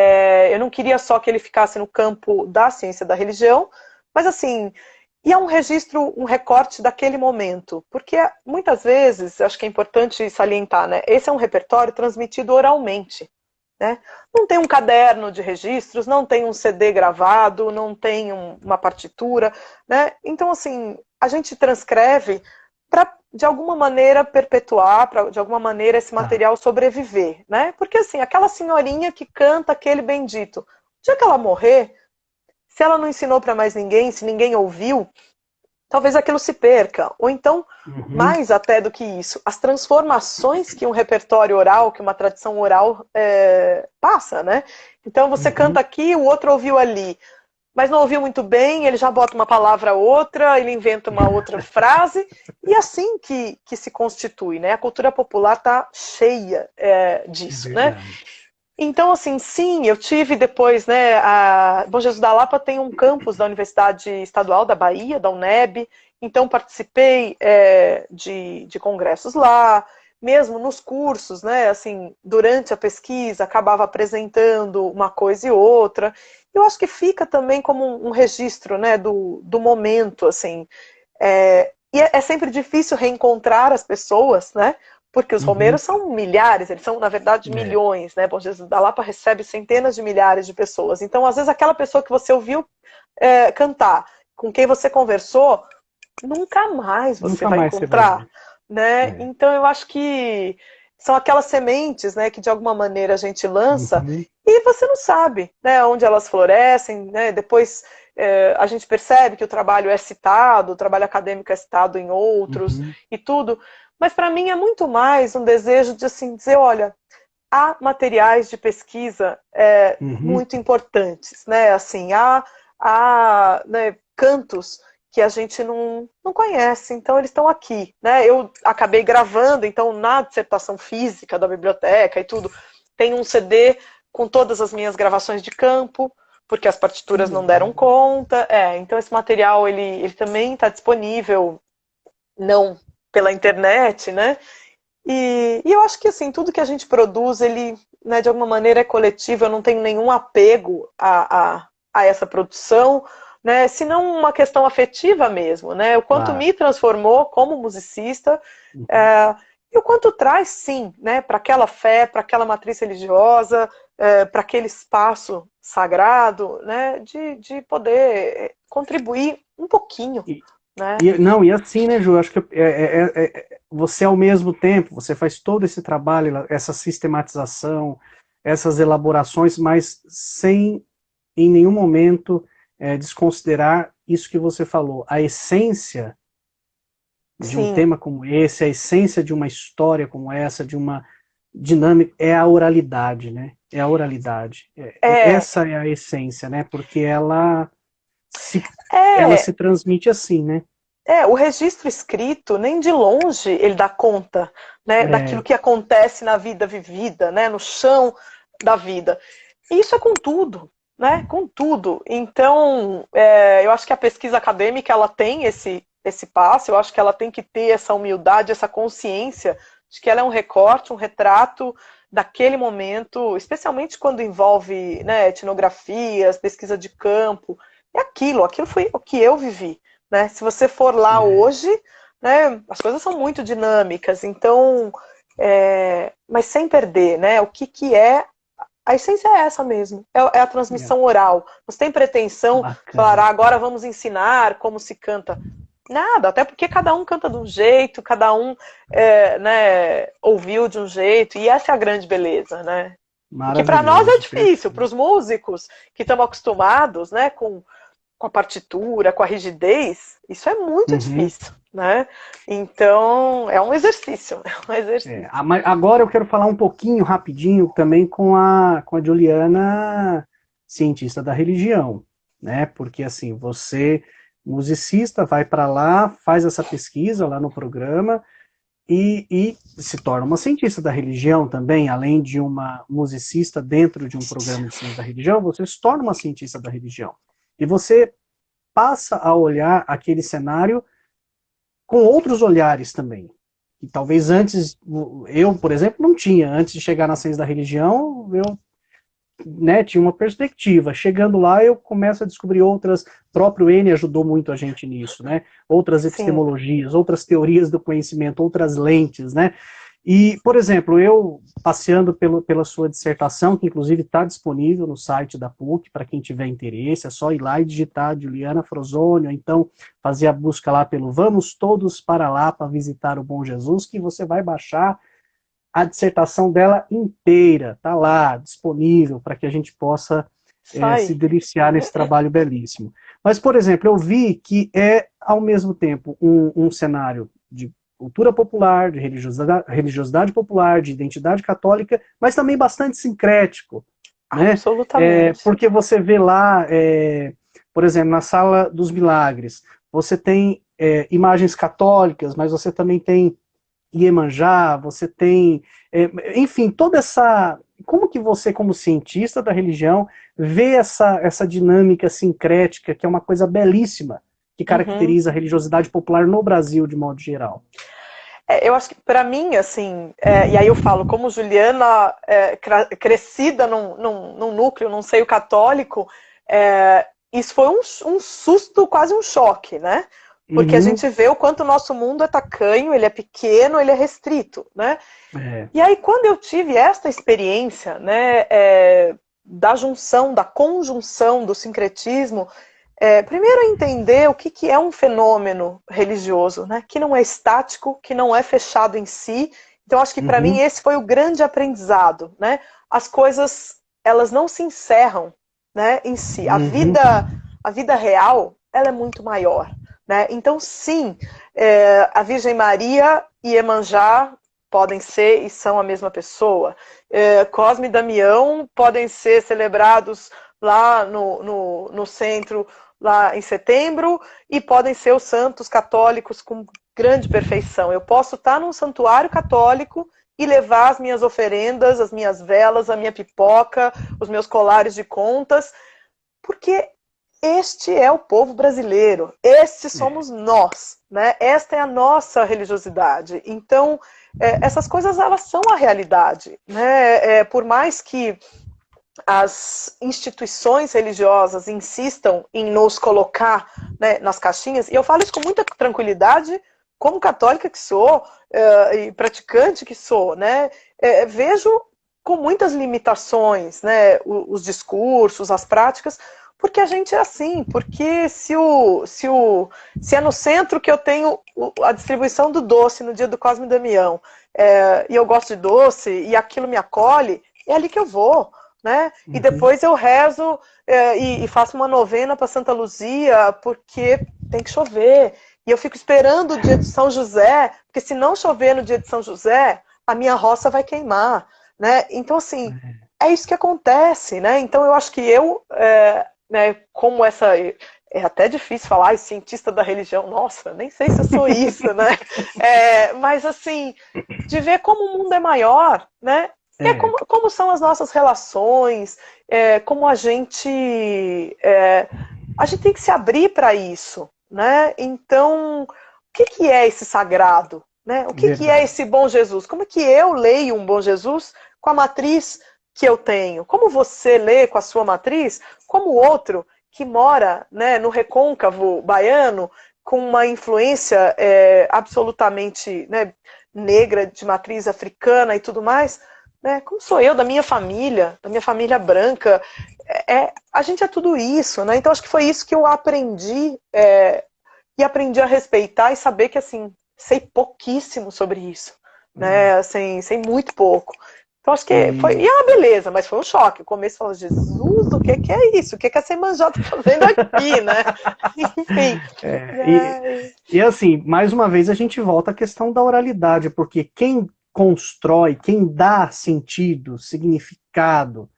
Eu não queria só que ele ficasse no campo da ciência da religião, mas assim, e é um registro, um recorte daquele momento, porque muitas vezes, acho que é importante salientar, né? Esse é um repertório transmitido oralmente, né? Não tem um caderno de registros, não tem um CD gravado, não tem uma partitura, né? Então, assim, a gente transcreve para, de alguma maneira, perpetuar, para, de alguma maneira, esse tá. material sobreviver, né? Porque, assim, aquela senhorinha que canta aquele bendito, o dia que ela morrer, se ela não ensinou para mais ninguém, se ninguém ouviu, talvez aquilo se perca. Ou então, Uhum, mais até do que isso, as transformações que um repertório oral, que uma tradição oral passa, né? Então você canta uhum, aqui, o outro ouviu ali, mas não ouviu muito bem, ele já bota uma palavra a outra, ele inventa uma outra frase, e assim que se constitui, né? A cultura popular está cheia é disso, né? verdade. Então, assim, sim, eu tive depois, né, Bom Jesus da Lapa tem um campus da Universidade Estadual da Bahia, da UNEB, então participei de congressos lá, mesmo nos cursos, né, assim, durante a pesquisa, acabava apresentando uma coisa e outra. Eu acho que fica também como um registro, né, do momento, assim, e é sempre difícil reencontrar as pessoas, né? Porque os Uhum, romeiros são milhares, eles são, na verdade, é, milhões, né? Bom Jesus da Lapa recebe centenas de milhares de pessoas. Então, às vezes, aquela pessoa que você ouviu cantar, com quem você conversou, nunca mais você nunca vai mais você vai encontrar, ver. né? É. Então, eu acho que são aquelas sementes, né, que de alguma maneira a gente lança Uhum, e você não sabe, né, onde elas florescem, né? Depois a gente percebe que o trabalho é citado, o trabalho acadêmico é citado em outros uhum, e tudo, mas para mim é muito mais um desejo de assim dizer, olha, há materiais de pesquisa uhum, muito importantes, né? Assim, há né, cantos que a gente não conhece, então eles estão aqui, né? Eu acabei gravando, então na dissertação física da biblioteca e tudo, tem um CD com todas as minhas gravações de campo, porque as que partituras não deram legal. conta. Então esse material ele também está disponível, não pela internet, né? E eu acho que assim, tudo que a gente produz, ele, né, de alguma maneira é coletivo, eu não tenho nenhum apego a essa produção, né, senão uma questão afetiva mesmo, né, o quanto Claro. me transformou como musicista, Uhum, é, e o quanto traz, sim, né, para aquela fé, para aquela matriz religiosa, para aquele espaço sagrado, né, de poder contribuir um pouquinho, né? Não, e assim, né, Ju, acho que você ao mesmo tempo, você faz todo esse trabalho, essa sistematização, essas elaborações, mas sem em nenhum momento desconsiderar isso que você falou, a essência de um Sim. tema como esse, a essência de uma história como essa, de uma dinâmica, é a oralidade, né? É a oralidade. Essa é a essência, né? Porque se, ela É, se transmite assim, né? o registro escrito, nem de longe ele dá conta, né, daquilo que acontece na vida vivida, né, no chão da vida. E isso é com tudo, né, com tudo. Então, eu acho que a pesquisa acadêmica ela tem esse passo, eu acho que ela tem que ter essa humildade, essa consciência de que ela é um recorte, um retrato daquele momento, especialmente quando envolve, né, etnografias, pesquisa de campo. É aquilo foi o que eu vivi. Né? Se você for lá hoje, né, as coisas são muito dinâmicas, então, mas sem perder, né, o que é, a essência é essa mesmo, é a transmissão oral. Não tem pretensão de falar, agora vamos ensinar como se canta. Nada, até porque cada um canta de um jeito, cada um né, ouviu de um jeito, e essa é a grande beleza, né? Que para nós é difícil, para os músicos que estamos acostumados, né, com a partitura, com a rigidez, isso é muito difícil, né? Então, é um exercício. Agora eu quero falar um pouquinho, rapidinho, também com a Juliana, cientista da religião, né? Porque, assim, você, musicista, vai para lá, faz essa pesquisa lá no programa e se torna uma cientista da religião também, além de uma musicista dentro de um programa de ciência da religião, você se torna uma cientista da religião. E você passa a olhar aquele cenário com outros olhares também. E talvez antes, eu, por exemplo, não tinha. Antes de chegar na ciência da religião, eu tinha uma perspectiva. Chegando lá, eu começo a descobrir outras. O próprio N ajudou muito a gente nisso, né? Outras epistemologias, outras teorias do conhecimento, outras lentes, né? E, por exemplo, eu passeando pela sua dissertação, que inclusive está disponível no site da PUC, para quem tiver interesse, é só ir lá e digitar Juliana Frozoni, ou então fazer a busca lá pelo Vamos Todos para Lá para Visitar o Bom Jesus, que você vai baixar a dissertação dela inteira, está lá, disponível, para que a gente possa se deliciar nesse trabalho belíssimo. Mas, por exemplo, eu vi que ao mesmo tempo, um cenário de cultura popular, de religiosidade popular, de identidade católica, mas também bastante sincrético. Né? Absolutamente. Porque você vê lá, por exemplo, na Sala dos Milagres, você tem imagens católicas, mas você também tem Iemanjá, você tem, enfim, toda essa... Como que você, como cientista da religião, vê essa dinâmica sincrética, que é uma coisa belíssima, que caracteriza a religiosidade popular no Brasil, de modo geral? Eu acho que, para mim, assim, e aí eu falo, como Juliana, crescida num núcleo, num seio católico, isso foi um susto, quase um choque, né? Porque a gente vê o quanto o nosso mundo é tacanho, ele é pequeno, ele é restrito, né? E aí, quando eu tive esta experiência, né, da junção, da conjunção do sincretismo, primeiro entender o que é um fenômeno religioso, né, que não é estático, que não é fechado em si. Então, acho que para mim esse foi o grande aprendizado, né? As coisas, elas não se encerram, né, em si. A vida real, ela é muito maior. Né? Então, sim, a Virgem Maria e Iemanjá podem ser e são a mesma pessoa. Cosme e Damião podem ser celebrados lá no centro, lá em setembro, e podem ser os santos católicos com grande perfeição. Eu posso estar num santuário católico e levar as minhas oferendas, as minhas velas, a minha pipoca, os meus colares de contas, porque este é o povo brasileiro, este somos nós, né? Esta é a nossa religiosidade. Então, essas coisas, elas são a realidade, né? Por mais que as instituições religiosas insistam em nos colocar, né, nas caixinhas, e eu falo isso com muita tranquilidade, como católica que sou, e praticante que sou, né, vejo com muitas limitações, né, os discursos, as práticas, porque a gente é assim, porque se é no centro que eu tenho a distribuição do doce no dia do Cosme e Damião, e eu gosto de doce, e aquilo me acolhe, é ali que eu vou, né? E depois eu rezo e faço uma novena para Santa Luzia, porque tem que chover. E eu fico esperando o dia de São José, porque se não chover no dia de São José, a minha roça vai queimar, né? Então, assim, é isso que acontece, né? Então, eu acho que né, como essa... É até difícil falar, cientista da religião, nossa, nem sei se eu sou isso, né? Mas, assim, de ver como o mundo é maior, né? E como são as nossas relações, como a gente tem que se abrir para isso, né? Então, o que é esse sagrado? Né? O que é esse bom Jesus? Como é que eu leio um bom Jesus com a matriz que eu tenho? Como você lê com a sua matriz? Como o outro que mora, né, no recôncavo baiano, com uma influência absolutamente, né, negra, de matriz africana e tudo mais, né? Como sou eu, da minha família branca, a gente é tudo isso, né? Então acho que foi isso que eu aprendi, e aprendi a respeitar e saber que, assim, sei pouquíssimo sobre isso, né? Sei muito pouco. Então acho que e é uma beleza, mas foi um choque. O começo falou, Jesus, o que é isso? O que essa irmã tá fazendo aqui, né? Enfim. E assim, mais uma vez a gente volta à questão da oralidade, porque quem constrói, quem dá sentido, significado,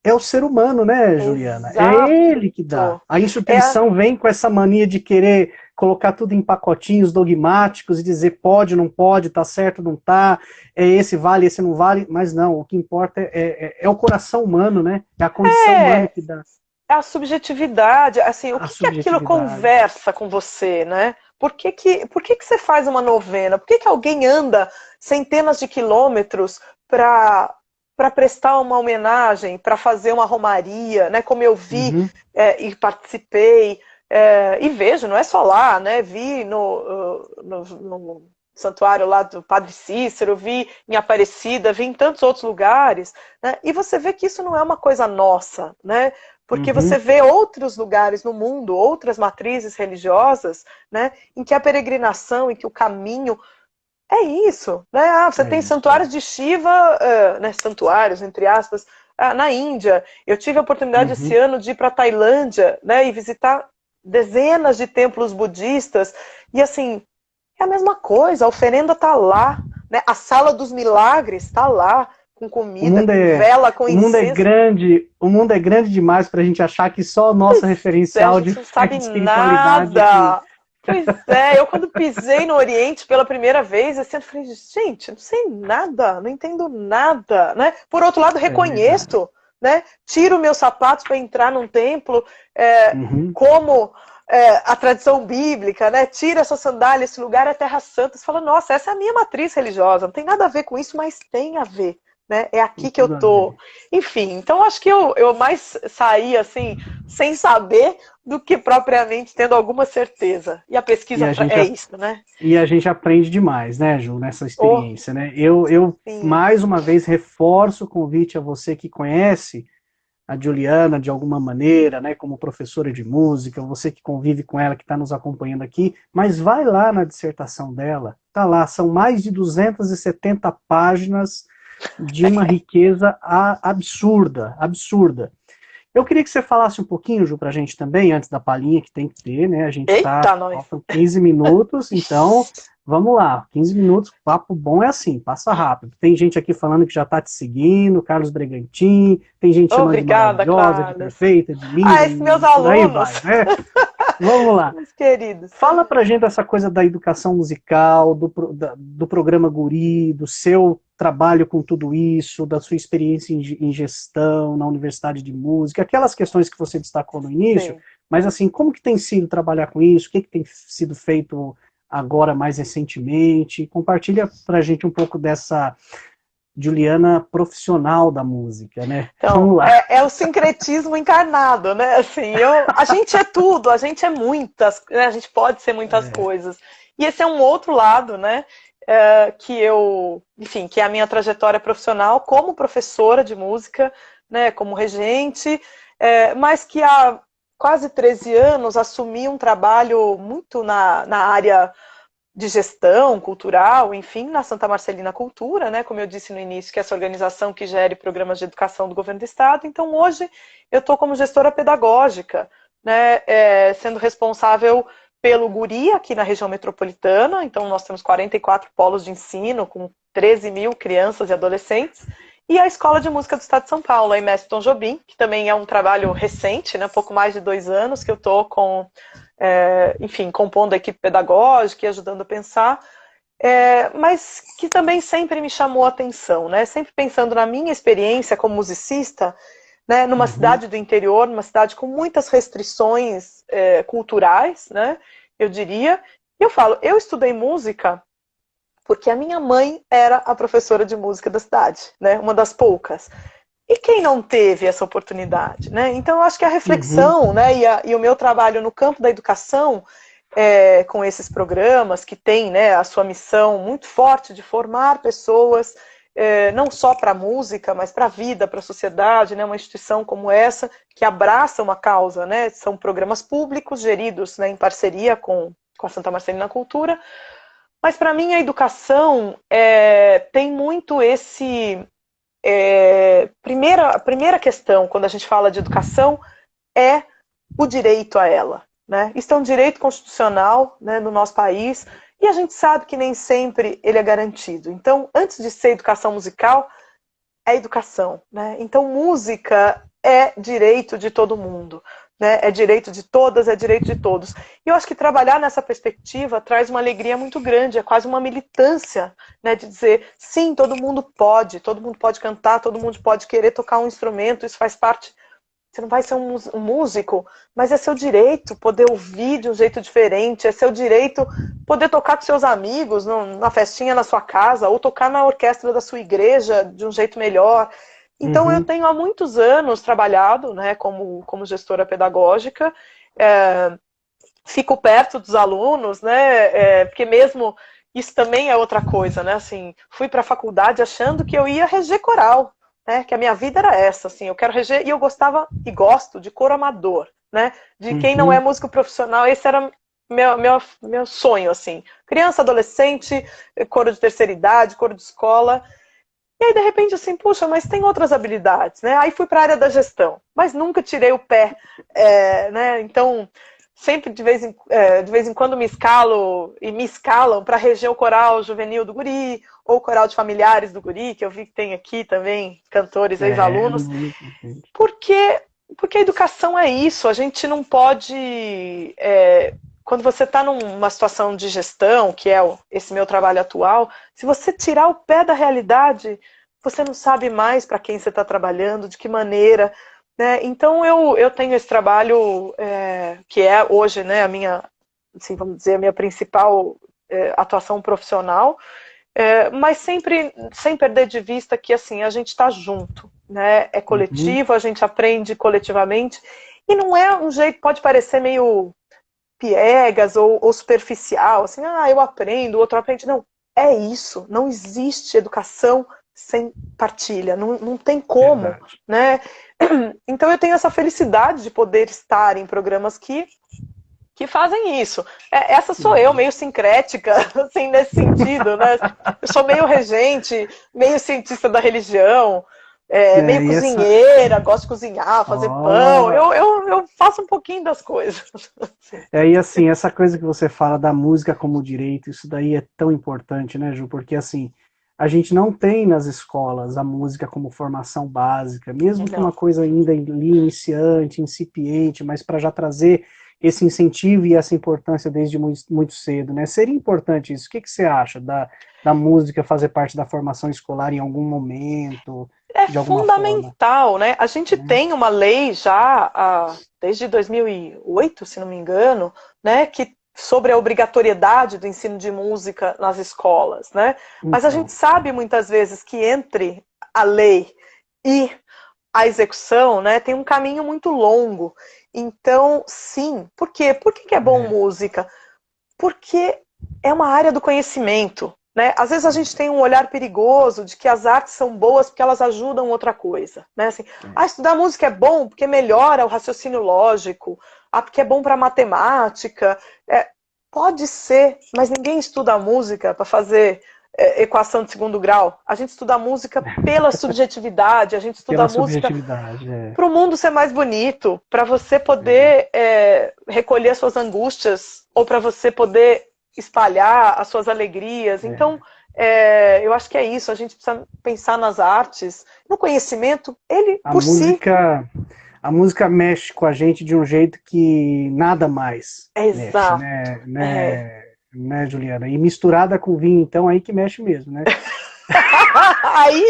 é o ser humano, né, Juliana? Exato. É ele que dá. A instituição vem com essa mania de querer colocar tudo em pacotinhos dogmáticos e dizer pode, não pode, tá certo, não tá, esse vale, esse não vale, mas não, o que importa é o coração humano, né? É a condição humana que dá. É a subjetividade, assim, o que aquilo conversa com você, né? Por que você faz uma novena? Por que alguém anda centenas de quilômetros para prestar uma homenagem, para fazer uma romaria, né? Como eu vi e participei, e vejo, não é só lá, né? Vi no santuário lá do Padre Cícero, vi em Aparecida, vi em tantos outros lugares, né? E você vê que isso não é uma coisa nossa, né? Porque você vê outros lugares no mundo, outras matrizes religiosas, né, em que a peregrinação, em que o caminho é isso, né? Você tem santuários de Shiva, né, santuários, entre aspas, na Índia. Eu tive a oportunidade esse ano de ir para a Tailândia, né, e visitar dezenas de templos budistas, e assim, é a mesma coisa, a oferenda está lá, né, a sala dos milagres está lá, com comida, com vela, com incenso. O mundo é grande demais pra gente achar que só o nosso referencial de espiritualidade. Nada. Pois é, eu quando pisei no Oriente pela primeira vez, assim, eu falei, gente, não sei nada, não entendo nada, né? Por outro lado, reconheço, né? Tiro meus sapatos para entrar num templo, como a tradição bíblica, né? Tira essa sandália, esse lugar é Terra Santa. Você fala, nossa, essa é a minha matriz religiosa, não tem nada a ver com isso, mas tem a ver. Né? É aqui que eu tô. Enfim, então acho que eu mais saí assim, sem saber, do que propriamente tendo alguma certeza. E a pesquisa isso, né? E a gente aprende demais, né, Ju, nessa experiência, né? Eu mais uma vez reforço o convite a você que conhece a Juliana de alguma maneira, né, como professora de música, você que convive com ela, que está nos acompanhando aqui, mas vai lá na dissertação dela, tá lá, são mais de 270 páginas de uma riqueza absurda. Eu queria que você falasse um pouquinho, Ju, pra gente também, antes da palhinha que tem que ter, né? A gente faltam 15 minutos, então vamos lá, 15 minutos, papo bom é assim, passa rápido. Tem gente aqui falando que já tá te seguindo, Carlos Bregantin, tem gente chamando de maravilhosa, de perfeita, de linda. Esses meus alunos. Aí vai, né? Vamos lá. Meus queridos. Fala pra gente essa coisa da educação musical, do programa Guri, do seu trabalho com tudo isso, da sua experiência em gestão na Universidade de Música, aquelas questões que você destacou no início, mas assim, como que tem sido trabalhar com isso? O que tem sido feito agora mais recentemente? Compartilha pra gente um pouco dessa Juliana profissional da música, né? Então, vamos lá. É o sincretismo encarnado, né? Assim, a gente é tudo, a gente é muitas, né? A gente pode ser muitas coisas. E esse é um outro lado, né, enfim, que é a minha trajetória profissional como professora de música, né, como regente, mas que há quase 13 anos assumi um trabalho muito na área de gestão cultural, enfim, na Santa Marcelina Cultura, né, como eu disse no início, que é essa organização que gere programas de educação do governo do estado. Então, hoje, eu estou como gestora pedagógica, né, sendo responsável pelo Guri, aqui na região metropolitana. Então, nós temos 44 polos de ensino, com 13 mil crianças e adolescentes, e a Escola de Música do Estado de São Paulo, a Mestre Tom Jobim, que também é um trabalho recente, né, pouco mais de 2 anos, que eu estou enfim, compondo a equipe pedagógica e ajudando a pensar, mas que também sempre me chamou a atenção, né, sempre pensando na minha experiência como musicista, né, numa cidade do interior, numa cidade com muitas restrições culturais, né, eu diria. E eu falo, eu estudei música porque a minha mãe era a professora de música da cidade, né, uma das poucas. E quem não teve essa oportunidade, né? Então, eu acho que a reflexão, né, e o meu trabalho no campo da educação, com esses programas, que tem, né, a sua missão muito forte de formar pessoas, não só para a música, mas para a vida, para a sociedade, né, uma instituição como essa, que abraça uma causa, né, são programas públicos geridos, né, em parceria com a Santa Marcelina Cultura, mas para mim a educação tem muito esse... a primeira questão, quando a gente fala de educação, é o direito a ela, né? Isso é um direito constitucional, né, no nosso país, e a gente sabe que nem sempre ele é garantido. Então, antes de ser educação musical, é educação, né? Então, música é direito de todo mundo, né? É direito de todas, é direito de todos. E eu acho que trabalhar nessa perspectiva traz uma alegria muito grande, é quase uma militância, né, de dizer, sim, todo mundo pode cantar, todo mundo pode querer tocar um instrumento, isso faz parte. Você não vai ser um músico, mas é seu direito poder ouvir de um jeito diferente, é seu direito poder tocar com seus amigos na festinha na sua casa, ou tocar na orquestra da sua igreja de um jeito melhor. Então, eu tenho há muitos anos trabalhado, né, como gestora pedagógica, fico perto dos alunos, né, porque mesmo isso também é outra coisa, né, assim, fui para a faculdade achando que eu ia reger coral, né, que a minha vida era essa, assim, eu quero reger, e eu gostava e gosto de coro amador, né, de quem não é músico profissional, esse era meu sonho, assim, criança, adolescente, coro de terceira idade, coro de escola. E aí, de repente, assim, puxa, mas tem outras habilidades, né? Aí fui para a área da gestão, mas nunca tirei o pé, né? Então, sempre de vez em quando me escalo e me escalam para reger o coral juvenil do Guri, ou o coral de familiares do Guri, que eu vi que tem aqui também cantores, ex-alunos. Porque a educação é isso, a gente não pode... quando você está numa situação de gestão, que é esse meu trabalho atual, se você tirar o pé da realidade, você não sabe mais para quem você está trabalhando, de que maneira, né? Então eu tenho esse trabalho que é hoje, né, a minha, assim, vamos dizer, a minha principal atuação profissional, mas sempre sem perder de vista que assim, a gente está junto, né? É coletivo, a gente aprende coletivamente, e não é um jeito, pode parecer meio piegas ou superficial, assim, eu aprendo, o outro aprende. Não, é isso, não existe educação sem partilha, não tem como, né? Então eu tenho essa felicidade de poder estar em programas que fazem isso. Essa sou eu, meio sincrética, assim, nesse sentido, né? Eu sou meio regente, meio cientista da religião, meio cozinheira, gosto de cozinhar, fazer pão. Eu faço um pouquinho das coisas. E assim, essa coisa que você fala da música como direito, isso daí é tão importante, né, Ju? Porque assim, a gente não tem nas escolas a música como formação básica, mesmo que uma coisa ainda iniciante, incipiente, mas para já trazer esse incentivo e essa importância desde muito, muito cedo, né? Seria importante isso. O que você acha da música fazer parte da formação escolar em algum momento? É fundamental, forma, né? A gente tem uma lei já desde 2008, se não me engano, né, que sobre a obrigatoriedade do ensino de música nas escolas, né? Mas a gente sabe muitas vezes que entre a lei e a execução, né, tem um caminho muito longo. Então, sim. Por quê? Por que é bom música? Porque é uma área do conhecimento, né? Às vezes a gente tem um olhar perigoso de que as artes são boas porque elas ajudam outra coisa, né? Assim, estudar música é bom porque melhora o raciocínio lógico, porque é bom para matemática. Pode ser, mas ninguém estuda música para fazer equação de segundo grau. A gente estuda música pela subjetividade, a gente estuda Pela música subjetividade, para o mundo ser mais bonito, para você poder recolher as suas angústias, ou para você poder espalhar as suas alegrias. Então, eu acho que é isso, a gente precisa pensar nas artes, no conhecimento, ele A por si. a música mexe com a gente de um jeito que nada mais mexe, Exato. né, Juliana? E misturada com vinho, então, aí que mexe mesmo, né? aí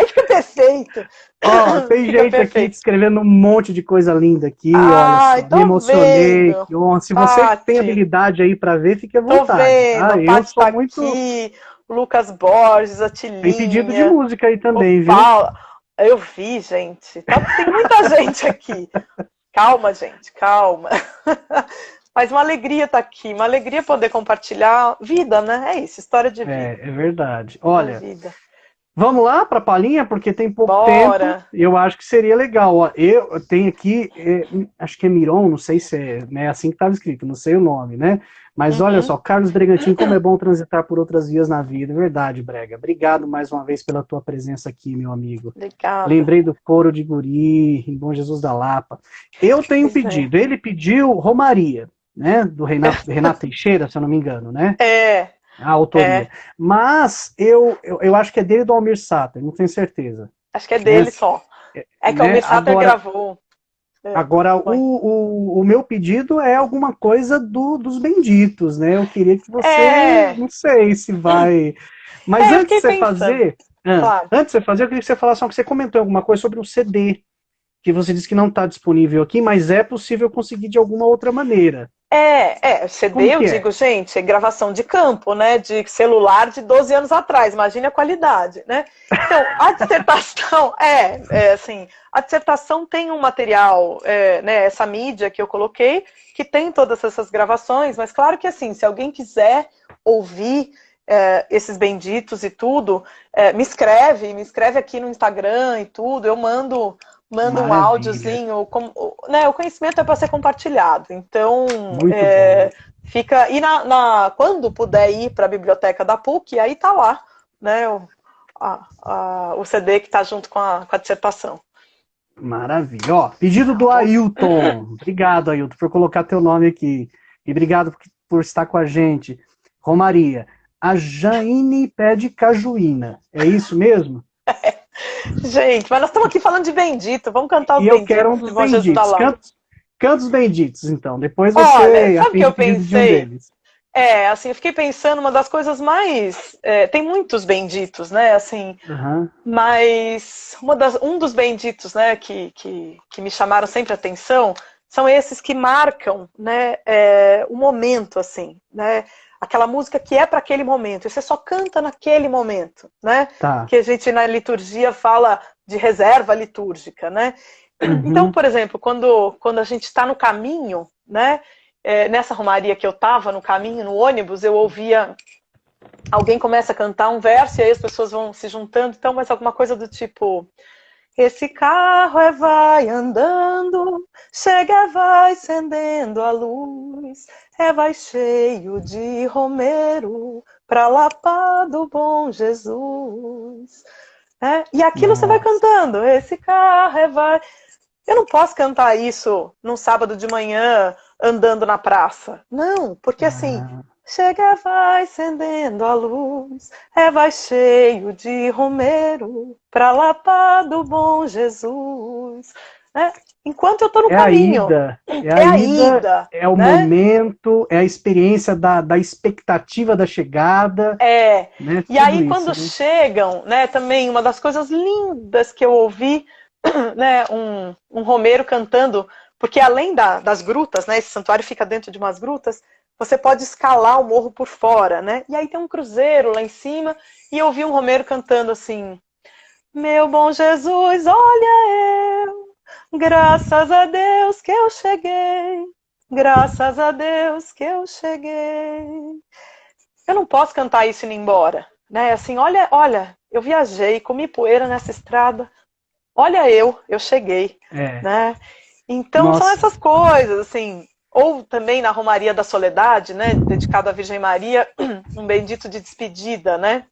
fica perfeito. Ó, tem Fica gente aqui perfeito. descrevendo um monte de coisa linda aqui, olha Ai, só, me tô emocionei. vendo. Se você tem Pati, habilidade aí para ver, fique à tô vontade, vendo. tá? A Eu Pati sou tá muito. aqui, o Lucas Borges, a Tem pedido de Tilinha, música aí o também, viu? Paulo. Eu vi, gente. Tem muita gente aqui. Calma, gente, calma. Mas uma alegria estar aqui, uma alegria poder compartilhar vida, né? É isso, história de vida. É verdade. A Olha, vida. vamos lá para a palhinha, porque tem pouco tempo. Bora. Eu acho que seria legal. Ó, eu tenho aqui, acho que é Miron, não sei se é, né, assim que estava escrito, não sei o nome, né? Mas olha Uhum. só, Carlos Bregantin, como é bom transitar por outras vias na vida. Verdade, Brega. Obrigado mais uma vez pela tua presença aqui, meu amigo. Obrigada. Lembrei do Coro de Guri, em Bom Jesus da Lapa. Eu tenho um Pois é. pedido. Ele pediu Romaria, né? Do Renato Teixeira, se eu não me engano, né? É, A autoria. é. Mas eu acho que é dele do Almir Sater, não tenho certeza. Acho que é Né? dele só. É que o Né? Almir Sater gravou. Agora Foi. o meu pedido é alguma coisa dos benditos, né? Eu queria que você, É, não sei se vai. Mas eu fiquei pensando. Claro. antes de você fazer, eu queria que você falasse que você comentou alguma coisa sobre um CD, que você disse que não está disponível aqui, mas é possível conseguir de alguma outra maneira. CD, Como eu que é? digo, gente, é gravação de campo, né? De celular de 12 anos atrás, imagine a qualidade, né? Então, a dissertação, assim, a dissertação tem um material, né, essa mídia que eu coloquei, que tem todas essas gravações, mas claro que assim, se alguém quiser ouvir esses benditos e tudo, me escreve aqui no Instagram e tudo, eu mando um Maravilha. áudiozinho, né, o conhecimento é para ser compartilhado. Então, Muito bom. fica. E quando puder ir para a biblioteca da PUC, aí tá lá, né, o CD que está junto com a dissertação. Maravilha. Ó, pedido do Ailton. Obrigado, Ailton, por colocar teu nome aqui. E obrigado por estar com a gente. Romaria, a Jaine pede cajuína. É isso mesmo? Gente, mas nós estamos aqui falando de bendito. Vamos cantar os E eu quero um benditos de dos Bom Jesus da benditos. Lapa. Canta os benditos, então. Depois Olha, você sabe o que atende eu o pedido de um pensei? deles. Assim, eu fiquei pensando, uma das coisas mais. Tem muitos benditos, né? Assim, Uhum. mas um dos benditos, né, que me chamaram sempre a atenção são esses que marcam, né, o momento, assim, né? Aquela música que é para aquele momento, e você só canta naquele momento, né? Tá. Que a gente na liturgia fala de reserva litúrgica, né? Então, Uhum. por exemplo, quando a gente está no caminho, né? Nessa romaria que eu estava no caminho, no ônibus, eu ouvia alguém começa a cantar um verso e aí as pessoas vão se juntando, então, mas alguma coisa do tipo: esse carro vai andando, chega vai acendendo a luz, vai cheio de romero pra Lapa do Bom Jesus. E aquilo você vai Nossa. cantando, esse carro vai. Eu não posso cantar isso num sábado de manhã andando na praça. Não, porque assim, Ah, chega vai acendendo a luz, vai cheio de romero pra Lapa do Bom Jesus. Enquanto eu tô no é a caminho, ida. É é a a ida, ida, é o né? momento, é a experiência da expectativa da chegada, É. né? E Tudo aí isso, quando né? chegam, né, também uma das coisas lindas que eu ouvi, né, um romeiro cantando, porque além das grutas, né, esse santuário fica dentro de umas grutas, você pode escalar o morro por fora, né? E aí tem um cruzeiro lá em cima, e eu vi um romeiro cantando assim: meu bom Jesus, olha eu, graças a Deus que eu cheguei, graças a Deus que eu cheguei. eu não posso cantar isso e ir embora, né? Assim, olha, eu viajei, comi poeira nessa estrada, olha eu cheguei, É. né? Então são Nossa. essas coisas, assim, ou também na Romaria da Soledade, né, dedicado à Virgem Maria, um bendito de despedida, né?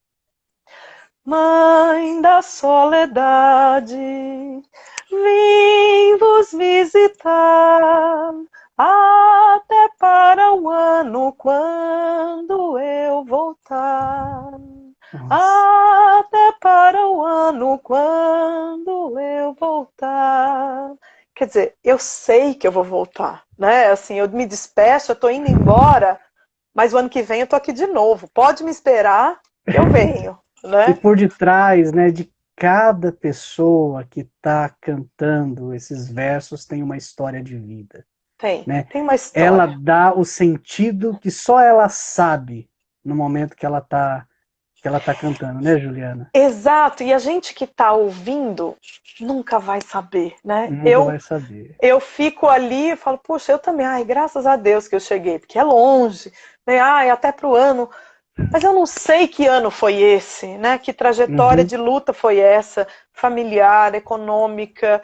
Mãe da soledade, vim vos visitar, até para um ano quando eu voltar. Nossa. Até para o ano quando eu voltar. Quer dizer, eu sei que eu vou voltar, né? Assim, eu me despeço, eu tô indo embora, mas o ano que vem eu tô aqui de novo. Pode me esperar que eu venho, E né? por detrás, né, de cada pessoa que está cantando esses versos tem uma história de vida, né? Tem uma Ela história. dá o sentido que só ela sabe no momento que ela tá cantando, né, Juliana? Exato, e a gente que está ouvindo nunca vai saber, né? Nunca vai saber. Eu fico ali e falo, poxa, eu também, ai, graças a Deus que eu cheguei, porque é longe, né? Ai, até pro ano. Mas eu não sei que ano foi esse, né? Que trajetória Uhum. de luta foi essa, familiar, econômica,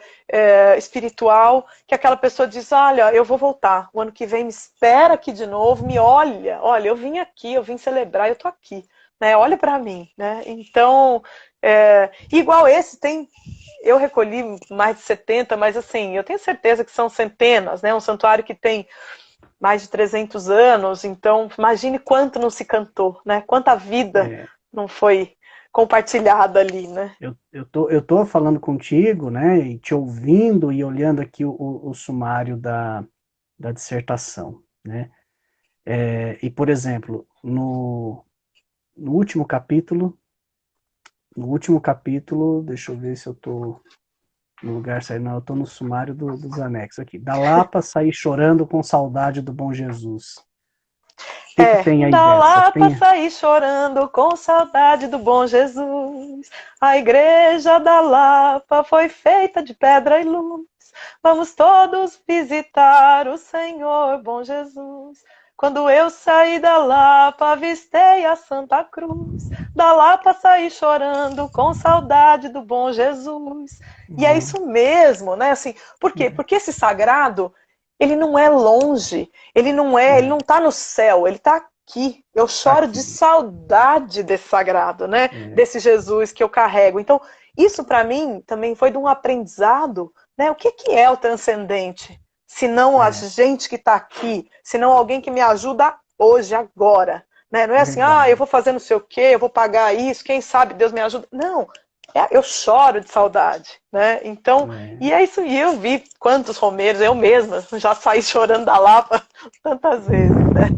espiritual, que aquela pessoa diz, olha, eu vou voltar, o ano que vem me espera aqui de novo, me olha, eu vim aqui, eu vim celebrar, eu tô aqui, né? Olha para mim, né? Então, igual esse eu recolhi mais de 70, mas assim, eu tenho certeza que são centenas, né? Um santuário que tem mais de 300 anos, então imagine quanto não se cantou, né? Quanta vida É, não foi compartilhada ali, né? eu tô falando contigo, né, e te ouvindo e olhando aqui o sumário da dissertação, né? E, por exemplo, no último capítulo, deixa eu ver se eu tô no lugar certo, não, eu tô no sumário dos anexos aqui. Da Lapa sair chorando com saudade do bom Jesus. O que que tem aí Da dessa? Lapa Tem. saí chorando com saudade do bom Jesus. A igreja da Lapa foi feita de pedra e luz. Vamos todos visitar o Senhor, bom Jesus. Quando eu saí da Lapa, avistei a Santa Cruz. Da Lapa saí chorando com saudade do bom Jesus. E é isso mesmo, né? Assim, por quê? Porque esse sagrado, ele não é longe, ele não está no céu, ele está aqui. Eu Tá choro de aqui. saudade desse sagrado, né? É, Desse Jesus que eu carrego. Então, isso para mim também foi de um aprendizado, né? O que é o transcendente? Se não a é, gente que está aqui, se não alguém que me ajuda hoje, agora. Né? Não é assim, eu verdade. vou fazer não sei o quê, eu vou pagar isso, quem sabe Deus me ajuda. Não, eu choro de saudade, né? Então, É. e é isso, e eu vi quantos romeiros, eu mesma já saí chorando da Lapa tantas vezes, né?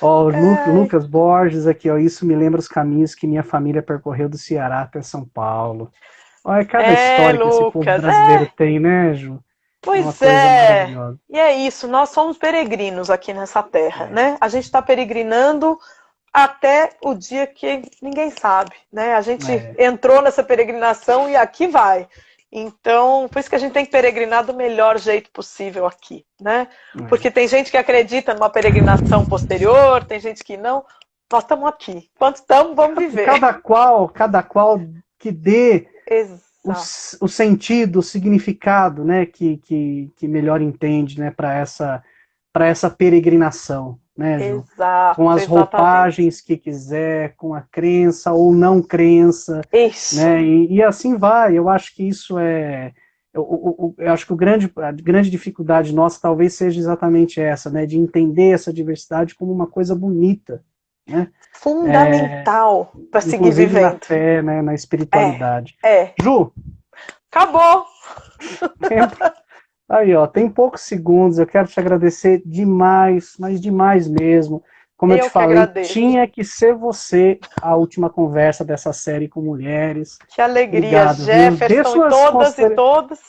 Ó, o É, Lucas Borges aqui, ó, isso me lembra os caminhos que minha família percorreu do Ceará até São Paulo. Olha cada história que esse povo Lucas, brasileiro tem, né, Ju? É uma pois coisa é. maravilhosa. E é isso, nós somos peregrinos aqui nessa terra, É, né? A gente está peregrinando até o dia que ninguém sabe, né? A gente é, entrou nessa peregrinação e aqui vai. Então, por isso que a gente tem que peregrinar do melhor jeito possível aqui, né? é. Porque tem gente que acredita numa peregrinação posterior, tem gente que não. Nós estamos aqui. Enquanto estamos, vamos viver. Cada qual que dê Exato, o sentido, o significado, né, que melhor entende, né, para essa peregrinação, né, Ju? Com exato, as exatamente. roupagens que quiser, com a crença ou não crença, Isso. né, e assim vai. Eu acho que isso é eu acho que a grande dificuldade nossa talvez seja exatamente essa, né, de entender essa diversidade como uma coisa bonita, né, Fundamental para seguir inclusive na vivendo. fé, né, na É, espiritualidade. é. Ju, Acabou. tempo. Aí, ó, tem poucos segundos. Eu quero te agradecer demais, mas demais mesmo. Como eu te Eu que falei, agradeço. tinha que ser você a última conversa dessa série com mulheres. Que alegria, Obrigado, viu? Dê Jefferson e todas e todos.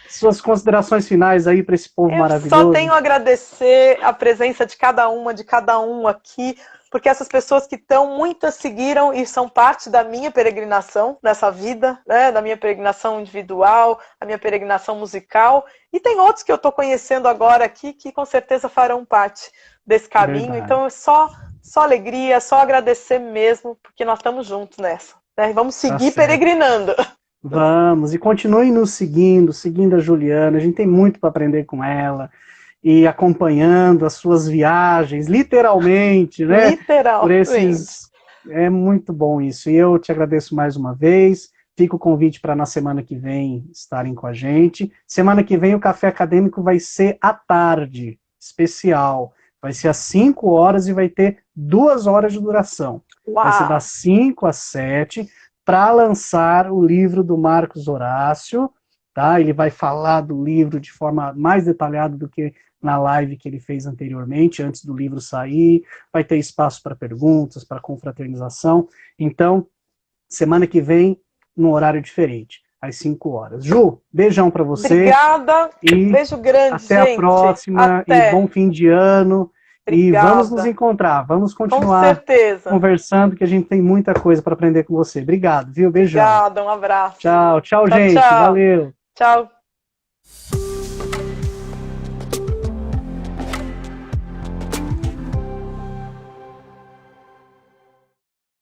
suas considerações finais aí para esse povo Eu só maravilhoso. tenho a agradecer a presença de cada um aqui, porque essas pessoas que estão, muitas seguiram e são parte da minha peregrinação nessa vida, né? Da minha peregrinação individual, a minha peregrinação musical. E tem outros que eu estou conhecendo agora aqui que com certeza farão parte desse caminho. Verdade. Então, eu só só alegria, só agradecer mesmo, porque nós estamos juntos nessa. Né? Vamos seguir certo. peregrinando. Vamos, e continuem nos seguindo a Juliana, a gente tem muito para aprender com ela, e acompanhando as suas viagens, literalmente, né? Literalmente. É muito bom isso, e eu te agradeço mais uma vez, fica o convite para na semana que vem estarem com a gente. Semana que vem o Café Acadêmico vai ser à tarde, especial, vai ser às 5 horas e vai ter 2 horas de duração. Uau. Vai ser das 5 às 7, para lançar o livro do Marcos Horácio, tá? Ele vai falar do livro de forma mais detalhada do que na live que ele fez anteriormente, antes do livro sair, vai ter espaço para perguntas, para confraternização. Então, semana que vem, num horário diferente, às 5 horas. Ju, beijão para você. Obrigada, beijo grande, até gente. A próxima, até. E bom fim de ano. Obrigada. E vamos nos encontrar, vamos continuar com certeza. Conversando, que a gente tem muita coisa para aprender com você. Obrigado, viu? Beijão. Obrigada, um abraço. Tchau, gente. Tchau. Valeu. Tchau.